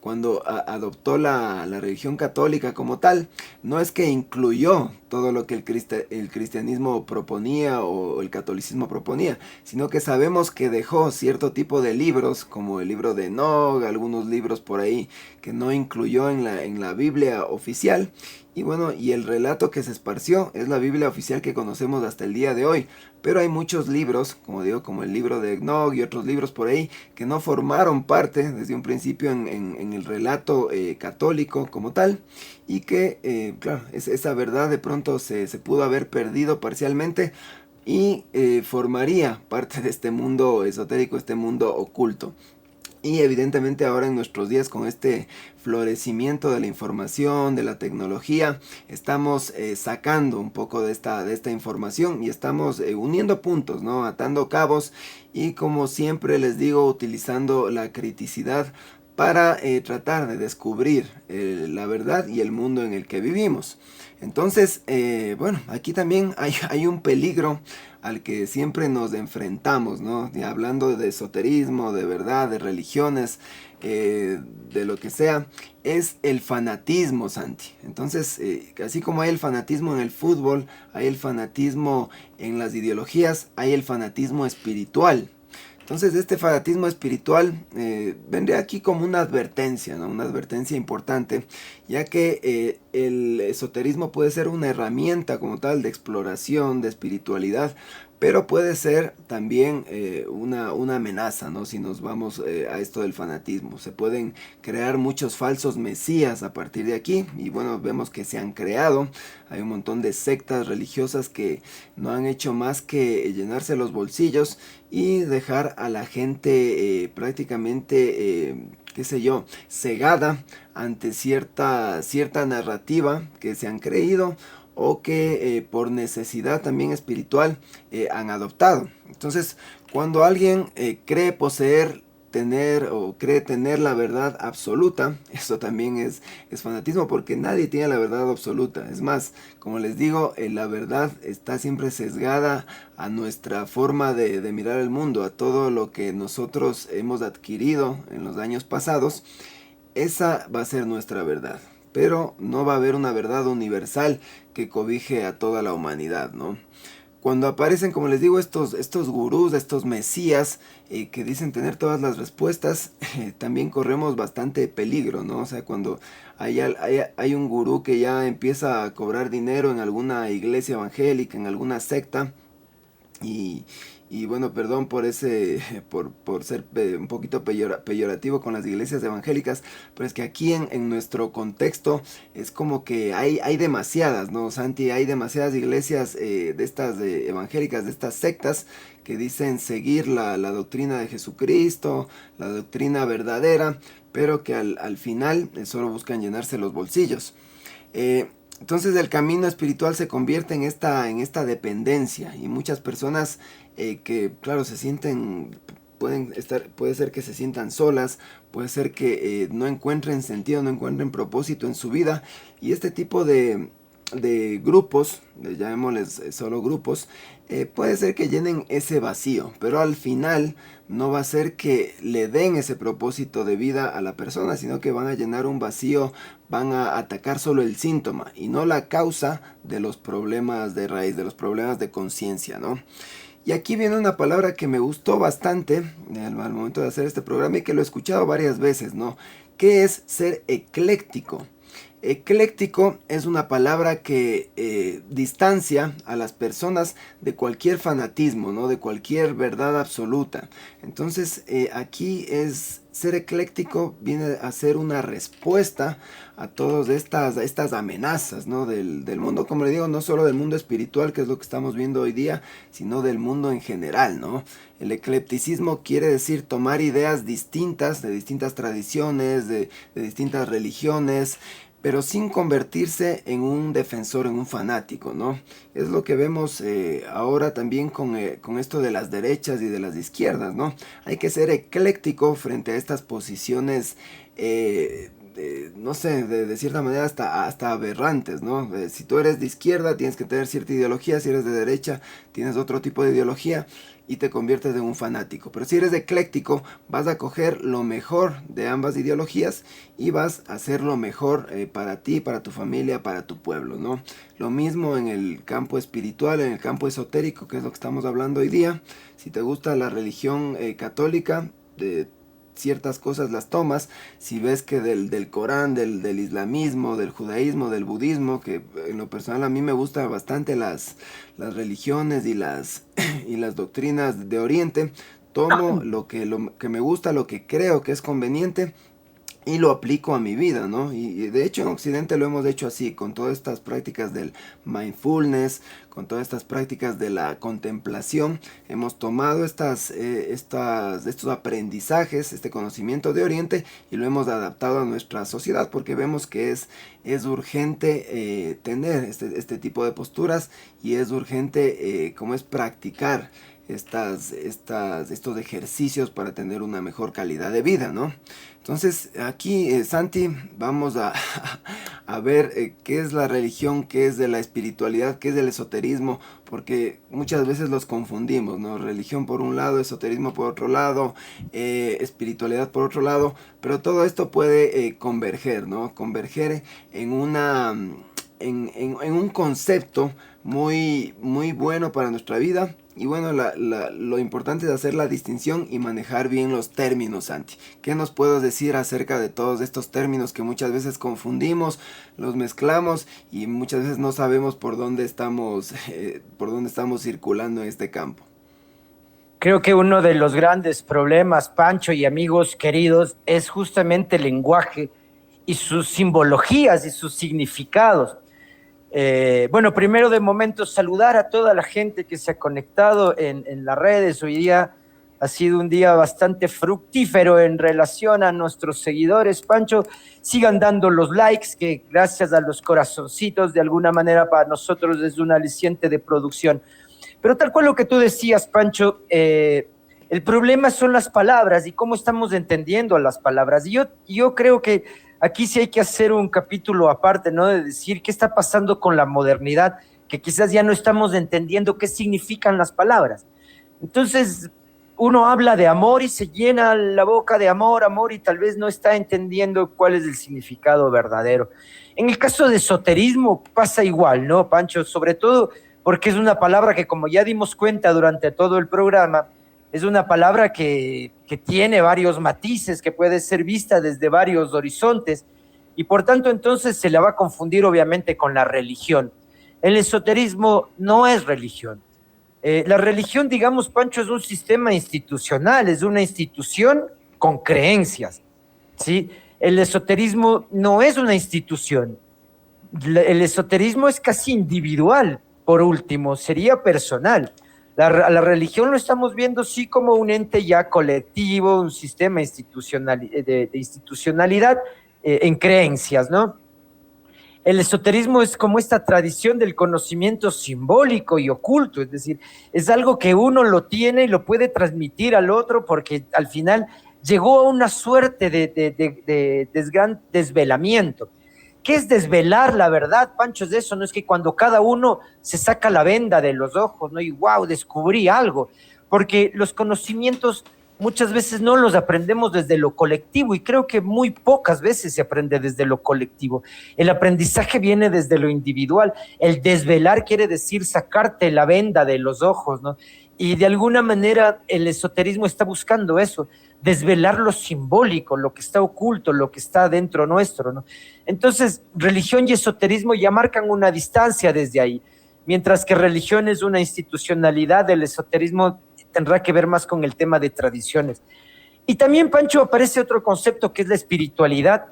cuando adoptó la religión católica como tal, no es que incluyó todo lo que el cristianismo proponía o el catolicismo proponía, sino que sabemos que dejó cierto tipo de libros, como el libro de Enoch, algunos libros por ahí que no incluyó en la Biblia oficial. Y bueno, y el relato que se esparció es la Biblia oficial que conocemos hasta el día de hoy. Pero hay muchos libros, como digo, como el libro de Enoch y otros libros por ahí, que no formaron parte desde un principio en el relato católico como tal. Y que, claro, esa verdad de pronto se pudo haber perdido parcialmente y formaría parte de este mundo esotérico, este mundo oculto. Y evidentemente ahora en nuestros días, con este florecimiento de la información, de la tecnología, estamos sacando un poco de esta información y estamos uniendo puntos, ¿no? Atando cabos y, como siempre les digo, utilizando la criticidad para tratar de descubrir la verdad y el mundo en el que vivimos. Entonces, bueno, aquí también hay un peligro al que siempre nos enfrentamos, ¿no? Y hablando de esoterismo, de verdad, de religiones, de lo que sea, es el fanatismo, Santi. Entonces, así como hay el fanatismo en el fútbol, hay el fanatismo en las ideologías, hay el fanatismo espiritual. Entonces este fanatismo espiritual vendría aquí como una advertencia, ¿no? Una advertencia importante, ya que el esoterismo puede ser una herramienta como tal de exploración, de espiritualidad, pero puede ser también una amenaza, ¿no? Si nos vamos a esto del fanatismo. Se pueden crear muchos falsos mesías a partir de aquí, y bueno, vemos que se han creado. Hay un montón de sectas religiosas que no han hecho más que llenarse los bolsillos y dejar a la gente prácticamente, qué sé yo, cegada ante cierta narrativa que se han creído o que por necesidad también espiritual han adoptado. Entonces, cuando alguien cree poseer, tener o cree tener la verdad absoluta, eso también es fanatismo, porque nadie tiene la verdad absoluta. Es más, como les digo, la verdad está siempre sesgada a nuestra forma de mirar el mundo, a todo lo que nosotros hemos adquirido en los años pasados. Esa va a ser nuestra verdad, pero no va a haber una verdad universal que cobije a toda la humanidad, ¿no? Cuando aparecen, como les digo, estos gurús, estos mesías que dicen tener todas las respuestas, también corremos bastante peligro, ¿no? O sea, cuando hay un gurú que ya empieza a cobrar dinero en alguna iglesia evangélica, en alguna secta, y, y bueno, perdón por por ser un poquito peyorativo con las iglesias evangélicas, pero es que aquí en nuestro contexto es como que hay demasiadas, ¿no, Santi? Hay demasiadas iglesias de estas evangélicas, de estas sectas que dicen seguir la doctrina de Jesucristo, la doctrina verdadera, pero que al final solo buscan llenarse los bolsillos. Entonces el camino espiritual se convierte en esta dependencia, y muchas personas que claro se sienten, puede ser que se sientan solas, puede ser que no encuentren sentido, no encuentren propósito en su vida, y este tipo de grupos, llamémosles solo grupos, puede ser que llenen ese vacío, pero al final no va a ser que le den ese propósito de vida a la persona, sino que van a llenar un vacío, van a atacar solo el síntoma y no la causa de los problemas de raíz, de los problemas de conciencia, ¿no? Y aquí viene una palabra que me gustó bastante al momento de hacer este programa y que lo he escuchado varias veces, ¿no? ¿Qué es ser ecléctico? Ecléctico es una palabra que distancia a las personas de cualquier fanatismo, ¿no? De cualquier verdad absoluta. Entonces aquí ser ecléctico viene a ser una respuesta a todas estas amenazas, ¿no? Del mundo, como le digo, no solo del mundo espiritual, que es lo que estamos viendo hoy día, sino del mundo en general, ¿no? El eclecticismo quiere decir tomar ideas distintas, de distintas tradiciones, de distintas religiones, pero sin convertirse en un defensor, en un fanático, ¿no? Es lo que vemos ahora también con esto de las derechas y de las izquierdas, ¿no? Hay que ser ecléctico frente a estas posiciones, no sé, de cierta manera hasta aberrantes, ¿no? Si tú eres de izquierda tienes que tener cierta ideología, si eres de derecha tienes otro tipo de ideología, y te conviertes en un fanático. Pero si eres ecléctico, vas a coger lo mejor de ambas ideologías y vas a hacer lo mejor para ti, para tu familia, para tu pueblo, ¿no? Lo mismo en el campo espiritual, en el campo esotérico, que es lo que estamos hablando hoy día. Si te gusta la religión católica, ciertas cosas las tomas. Si ves que del Corán, del islamismo, del judaísmo, del budismo, que en lo personal a mí me gustan bastante las religiones y las doctrinas de Oriente, tomo lo que me gusta, lo que creo que es conveniente, y lo aplico a mi vida, ¿no? Y de hecho en Occidente lo hemos hecho así, con todas estas prácticas del mindfulness, con todas estas prácticas de la contemplación. Hemos tomado estos aprendizajes, este conocimiento de Oriente, y lo hemos adaptado a nuestra sociedad, porque vemos que es urgente tener este tipo de posturas, y es urgente como es practicar estos ejercicios para tener una mejor calidad de vida, ¿no? Entonces aquí, Santi, vamos a ver qué es la religión, qué es de la espiritualidad, qué es del esoterismo, porque muchas veces los confundimos, ¿no? Religión por un lado, esoterismo por otro lado, espiritualidad por otro lado, pero todo esto puede converger, ¿no? Converger en una... en un concepto muy, muy bueno para nuestra vida. Y bueno, lo importante es hacer la distinción y manejar bien los términos, Santi. ¿Qué nos puedes decir acerca de todos estos términos que muchas veces confundimos, los mezclamos y muchas veces no sabemos por dónde estamos circulando en este campo? Creo que uno de los grandes problemas, Pancho y amigos queridos, es justamente el lenguaje y sus simbologías y sus significados. Bueno, primero de momento saludar a toda la gente que se ha conectado en las redes. Hoy día ha sido un día bastante fructífero en relación a nuestros seguidores. Pancho, sigan dando los likes, que gracias a los corazoncitos de alguna manera para nosotros es un aliciente de producción. Pero tal cual lo que tú decías, Pancho, el problema son las palabras y cómo estamos entendiendo las palabras. Y yo creo que aquí sí hay que hacer un capítulo aparte, ¿no? De decir qué está pasando con la modernidad, que quizás ya no estamos entendiendo qué significan las palabras. Entonces, uno habla de amor y se llena la boca de amor, amor, y tal vez no está entendiendo cuál es el significado verdadero. En el caso de esoterismo pasa igual, ¿no, Pancho? Sobre todo porque es una palabra que, como ya dimos cuenta durante todo el programa, es una palabra que tiene varios matices, que puede ser vista desde varios horizontes, y por tanto entonces se la va a confundir obviamente con la religión. El esoterismo no es religión. La religión, digamos, Pancho, es un sistema institucional, es una institución con creencias, ¿sí? El esoterismo no es una institución. El esoterismo es casi individual, por último, sería personal. La religión lo estamos viendo sí como un ente ya colectivo, un sistema de institucionalidad en creencias, ¿no? El esoterismo es como esta tradición del conocimiento simbólico y oculto, es decir, es algo que uno lo tiene y lo puede transmitir al otro porque al final llegó a una suerte de desvelamiento. ¿Qué es desvelar la verdad, Pancho? Es de eso, no es que cuando cada uno se saca la venda de los ojos, ¿no? Y wow, descubrí algo, porque los conocimientos muchas veces no los aprendemos desde lo colectivo y creo que muy pocas veces se aprende desde lo colectivo. El aprendizaje viene desde lo individual. El desvelar quiere decir sacarte la venda de los ojos, ¿no? Y de alguna manera el esoterismo está buscando eso, desvelar lo simbólico, lo que está oculto, lo que está dentro nuestro, ¿no? Entonces, religión y esoterismo ya marcan una distancia desde ahí, mientras que religión es una institucionalidad, el esoterismo tendrá que ver más con el tema de tradiciones. Y también, Pancho, aparece otro concepto que es la espiritualidad.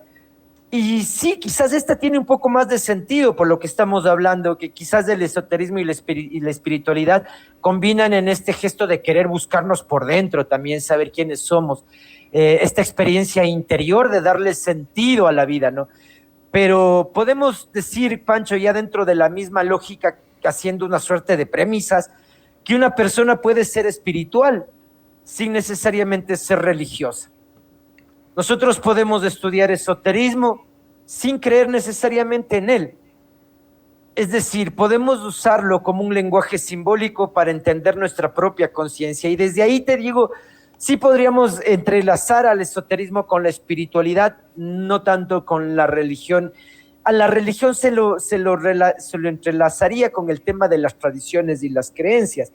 Y sí, quizás esta tiene un poco más de sentido por lo que estamos hablando, que quizás el esoterismo y la espiritualidad combinan en este gesto de querer buscarnos por dentro, también saber quiénes somos, esta experiencia interior de darle sentido a la vida, ¿no? Pero podemos decir, Pancho, ya dentro de la misma lógica, haciendo una suerte de premisas, que una persona puede ser espiritual sin necesariamente ser religiosa. Nosotros podemos estudiar esoterismo sin creer necesariamente en él. Es decir, podemos usarlo como un lenguaje simbólico para entender nuestra propia conciencia. Y desde ahí te digo, sí podríamos entrelazar al esoterismo con la espiritualidad, no tanto con la religión. A la religión se lo entrelazaría con el tema de las tradiciones y las creencias.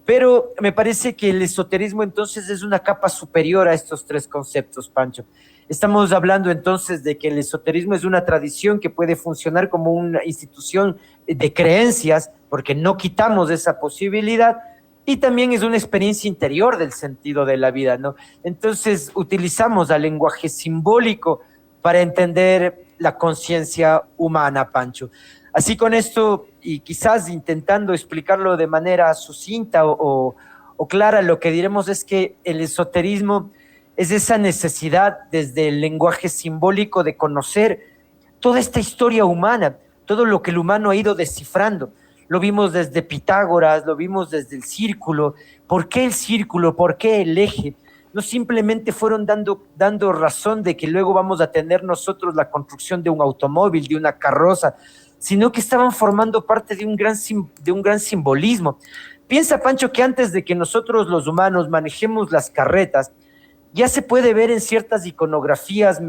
Pero me parece que el esoterismo entonces es una capa superior a estos tres conceptos, Pancho. Estamos hablando entonces de que el esoterismo es una tradición que puede funcionar como una institución de creencias, porque no quitamos esa posibilidad, y también es una experiencia interior del sentido de la vida, ¿no? Entonces utilizamos el lenguaje simbólico para entender la conciencia humana, Pancho. Así con esto, y quizás intentando explicarlo de manera sucinta o clara, lo que diremos es que el esoterismo es esa necesidad desde el lenguaje simbólico de conocer toda esta historia humana, todo lo que el humano ha ido descifrando. Lo vimos desde Pitágoras, lo vimos desde el círculo. ¿Por qué el círculo? ¿Por qué el eje? no simplemente fueron dando razón de que luego vamos a tener nosotros la construcción de un automóvil, de una carroza, sino que estaban formando parte de un gran simbolismo. Piensa, Pancho, que antes de que nosotros los humanos manejemos las carretas, ya se puede ver en ciertas iconografías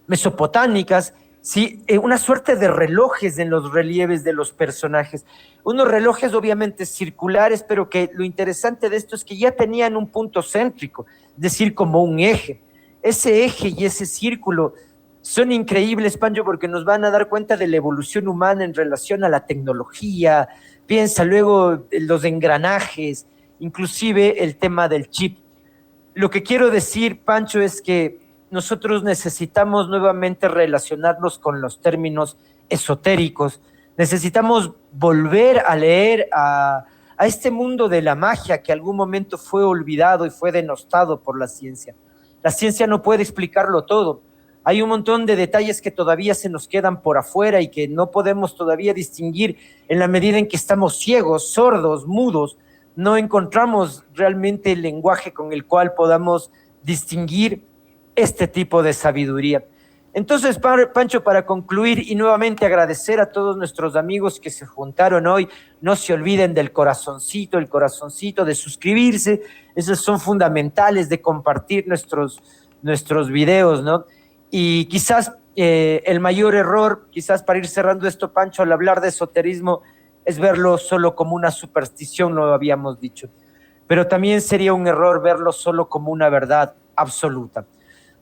mesopotámicas, ¿sí? Una suerte de relojes en los relieves de los personajes. Unos relojes obviamente circulares, pero que lo interesante de esto es que ya tenían un punto céntrico, es decir, como un eje. Ese eje y ese círculo son increíbles, Pancho, porque nos van a dar cuenta de la evolución humana en relación a la tecnología. Piensa luego en los engranajes, inclusive el tema del chip. Lo que quiero decir, Pancho, es que nosotros necesitamos nuevamente relacionarnos con los términos esotéricos, necesitamos volver a leer a este mundo de la magia que algún momento fue olvidado y fue denostado por la ciencia. La ciencia no puede explicarlo todo. Hay un montón de detalles que todavía se nos quedan por afuera y que no podemos todavía distinguir en la medida en que estamos ciegos, sordos, mudos. No encontramos realmente el lenguaje con el cual podamos distinguir este tipo de sabiduría. Entonces, Pancho, para concluir y nuevamente agradecer a todos nuestros amigos que se juntaron hoy, no se olviden del corazoncito, el corazoncito de suscribirse, esos son fundamentales, de compartir nuestros videos, ¿no? Y quizás el mayor error, quizás para ir cerrando esto, Pancho, al hablar de esoterismo, es verlo solo como una superstición, lo habíamos dicho, pero también sería un error verlo solo como una verdad absoluta.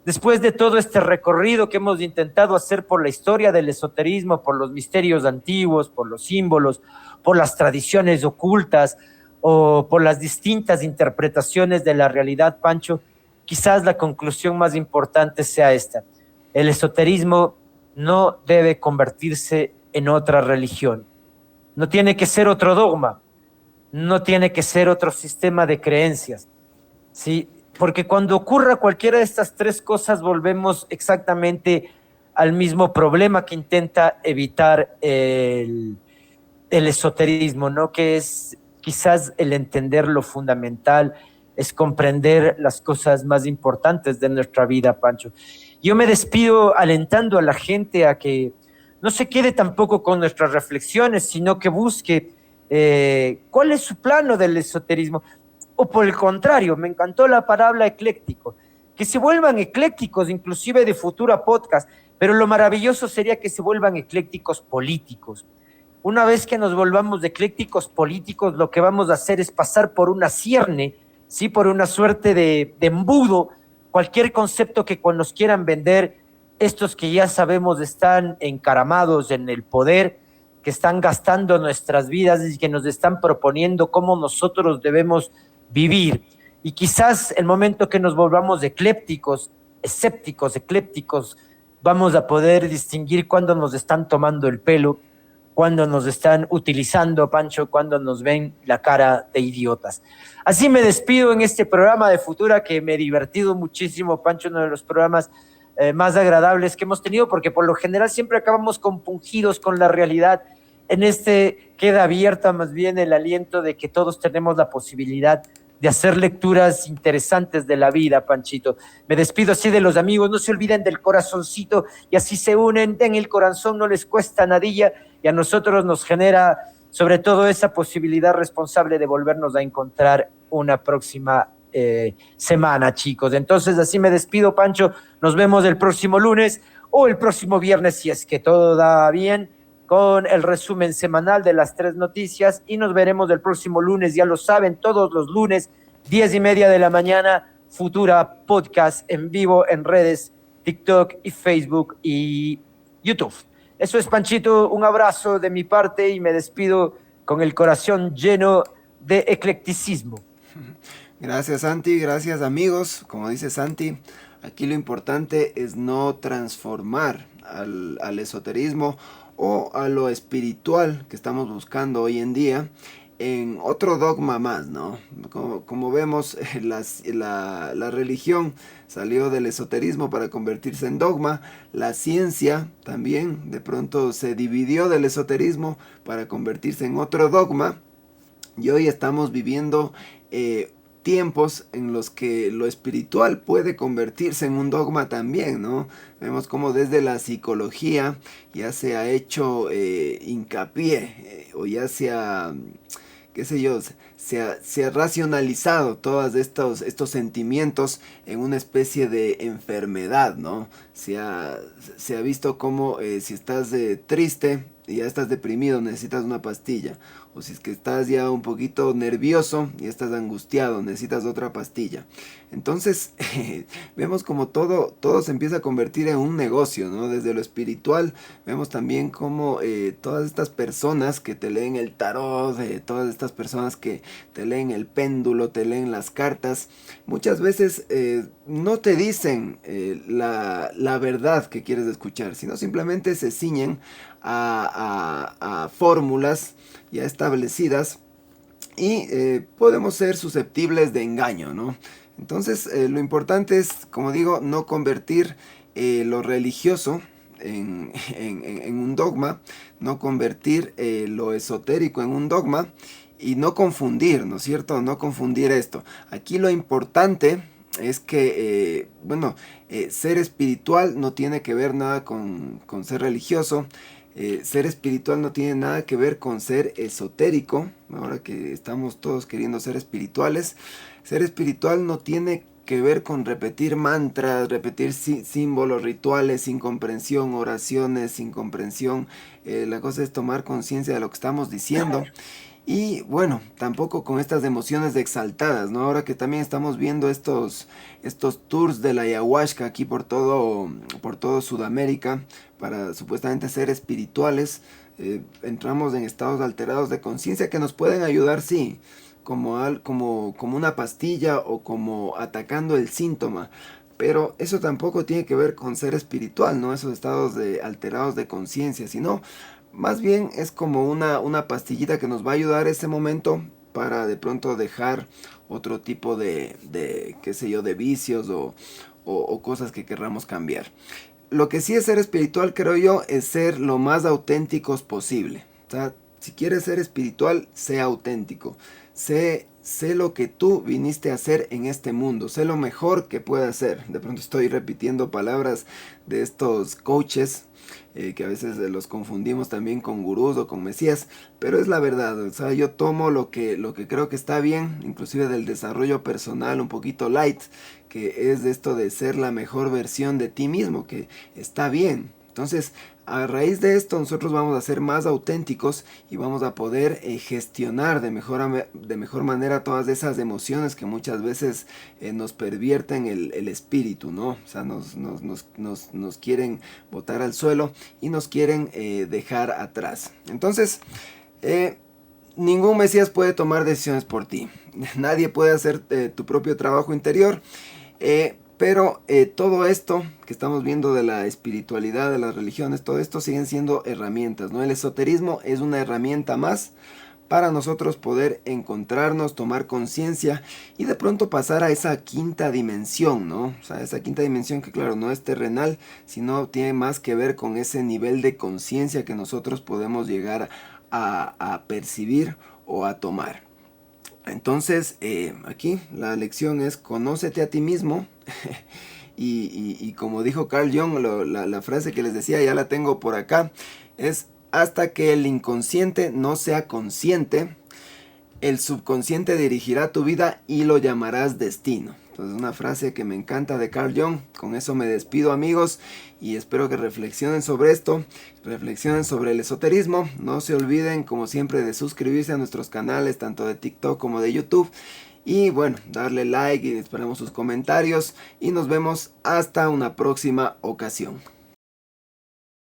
Después de todo este recorrido que hemos intentado hacer por la historia del esoterismo, por los misterios antiguos, por los símbolos, por las tradiciones ocultas o por las distintas interpretaciones de la realidad, Pancho, quizás la conclusión más importante sea esta: el esoterismo no debe convertirse en otra religión, no tiene que ser otro dogma, no tiene que ser otro sistema de creencias, ¿sí? Porque cuando ocurra cualquiera de estas tres cosas volvemos exactamente al mismo problema que intenta evitar el esoterismo, ¿no? Que es quizás el entender lo fundamental, es comprender las cosas más importantes de nuestra vida, Pancho. Yo me despido alentando a la gente a que no se quede tampoco con nuestras reflexiones, sino que busque cuál es su plano del esoterismo. O por el contrario, me encantó la palabra ecléctico, que se vuelvan eclécticos, inclusive de Futura Podcast, pero lo maravilloso sería que se vuelvan eclécticos políticos. Una vez que nos volvamos eclécticos políticos, lo que vamos a hacer es pasar por una cierne, ¿sí? Por una suerte de embudo, cualquier concepto que nos quieran vender, estos que ya sabemos están encaramados en el poder, que están gastando nuestras vidas y que nos están proponiendo cómo nosotros debemos vivir. Y quizás el momento que nos volvamos eclépticos, escépticos, eclépticos, vamos a poder distinguir cuándo nos están tomando el pelo, cuándo nos están utilizando, Pancho, cuándo nos ven la cara de idiotas. Así me despido en este programa de Futura, que me he divertido muchísimo, Pancho, uno de los programas más agradables que hemos tenido, porque por lo general siempre acabamos compungidos con la realidad. En este queda abierta más bien el aliento de que todos tenemos la posibilidad de hacer lecturas interesantes de la vida, Panchito. Me despido así de los amigos, no se olviden del corazoncito y así se unen, den el corazón, no les cuesta nadilla y a nosotros nos genera sobre todo esa posibilidad responsable de volvernos a encontrar una próxima semana, chicos. Entonces así me despido, Pancho, nos vemos el próximo lunes o el próximo viernes si es que todo da bien, con el resumen semanal de las 3 noticias y nos veremos el próximo lunes, ya lo saben, todos los lunes, 10:30 de la mañana, Futura Podcast en vivo en redes TikTok y Facebook y YouTube. Eso es, Panchito, un abrazo de mi parte y me despido con el corazón lleno de eclecticismo. Gracias, Santi, gracias, amigos. Como dice Santi, aquí lo importante es no transformar al esoterismo o a lo espiritual que estamos buscando hoy en día en otro dogma más, ¿no? Como vemos, la religión salió del esoterismo para convertirse en dogma, la ciencia también de pronto se dividió del esoterismo para convertirse en otro dogma, y hoy estamos viviendo tiempos en los que lo espiritual puede convertirse en un dogma también, ¿no? Vemos como desde la psicología ya se ha hecho hincapié o ya se ha, qué sé yo, se ha racionalizado todos estos sentimientos en una especie de enfermedad, ¿no? Se ha visto como si estás triste y ya estás deprimido, necesitas una pastilla. O si es que estás ya un poquito nervioso y estás angustiado, necesitas otra pastilla. Entonces, vemos como todo se empieza a convertir en un negocio, ¿no? Desde lo espiritual, vemos también como todas estas personas que te leen el tarot, todas estas personas que te leen el péndulo, te leen las cartas, muchas veces no te dicen la verdad que quieres escuchar, sino simplemente se ciñen a fórmulas ya establecidas y podemos ser susceptibles de engaño, ¿no? Entonces lo importante es, como digo, no convertir lo religioso en un dogma, no convertir lo esotérico en un dogma y no confundir, ¿no es cierto? No confundir esto. Aquí lo importante es que, ser espiritual no tiene que ver nada con ser religioso. Ser espiritual no tiene nada que ver con ser esotérico. Ahora que estamos todos queriendo ser espirituales, ser espiritual no tiene que ver con repetir mantras, repetir símbolos, rituales sin comprensión, oraciones sin comprensión. La cosa es tomar conciencia de lo que estamos diciendo. Y bueno, tampoco con estas emociones exaltadas, ¿no? Ahora que también estamos viendo estos tours de la ayahuasca aquí por todo Sudamérica, para supuestamente ser espirituales, entramos en estados alterados de conciencia que nos pueden ayudar, sí, como una pastilla o como atacando el síntoma. Pero eso tampoco tiene que ver con ser espiritual, ¿no? Esos estados alterados de conciencia, sino más bien es como una pastillita que nos va a ayudar ese momento para de pronto dejar otro tipo qué sé yo, de vicios o cosas que querramos cambiar. Lo que sí es ser espiritual, creo yo, es ser lo más auténticos posible. O sea, si quieres ser espiritual, sé auténtico. Sé lo que tú viniste a hacer en este mundo. Sé lo mejor que puedas hacer. De pronto estoy repitiendo palabras de estos coaches que a veces los confundimos también con gurús o con mesías, pero es la verdad. O sea, yo tomo lo que creo que está bien, inclusive del desarrollo personal un poquito light, que es de esto de ser la mejor versión de ti mismo, que está bien. Entonces, a raíz de esto nosotros vamos a ser más auténticos y vamos a poder gestionar de mejor manera todas esas emociones que muchas veces nos pervierten el espíritu, ¿no? O sea, nos quieren botar al suelo y nos quieren dejar atrás. Entonces, ningún mesías puede tomar decisiones por ti. Nadie puede hacer tu propio trabajo interior. Pero todo esto que estamos viendo de la espiritualidad, de las religiones, todo esto siguen siendo herramientas, ¿no? El esoterismo es una herramienta más para nosotros poder encontrarnos, tomar conciencia y de pronto pasar a esa quinta dimensión, ¿no? O sea, esa quinta dimensión que claro, no es terrenal, sino tiene más que ver con ese nivel de conciencia que nosotros podemos llegar a percibir o a tomar. Entonces, aquí la lección es conócete a ti mismo. y como dijo Carl Jung, la frase que les decía, ya la tengo por acá, es hasta que el inconsciente no sea consciente, el subconsciente dirigirá tu vida y lo llamarás destino. Entonces, una frase que me encanta de Carl Jung. Con eso me despido, amigos, y espero que reflexionen sobre esto, reflexionen sobre el esoterismo. No se olviden, como siempre, de suscribirse a nuestros canales, tanto de TikTok como de YouTube. Y bueno, darle like y esperamos sus comentarios. Y nos vemos hasta una próxima ocasión.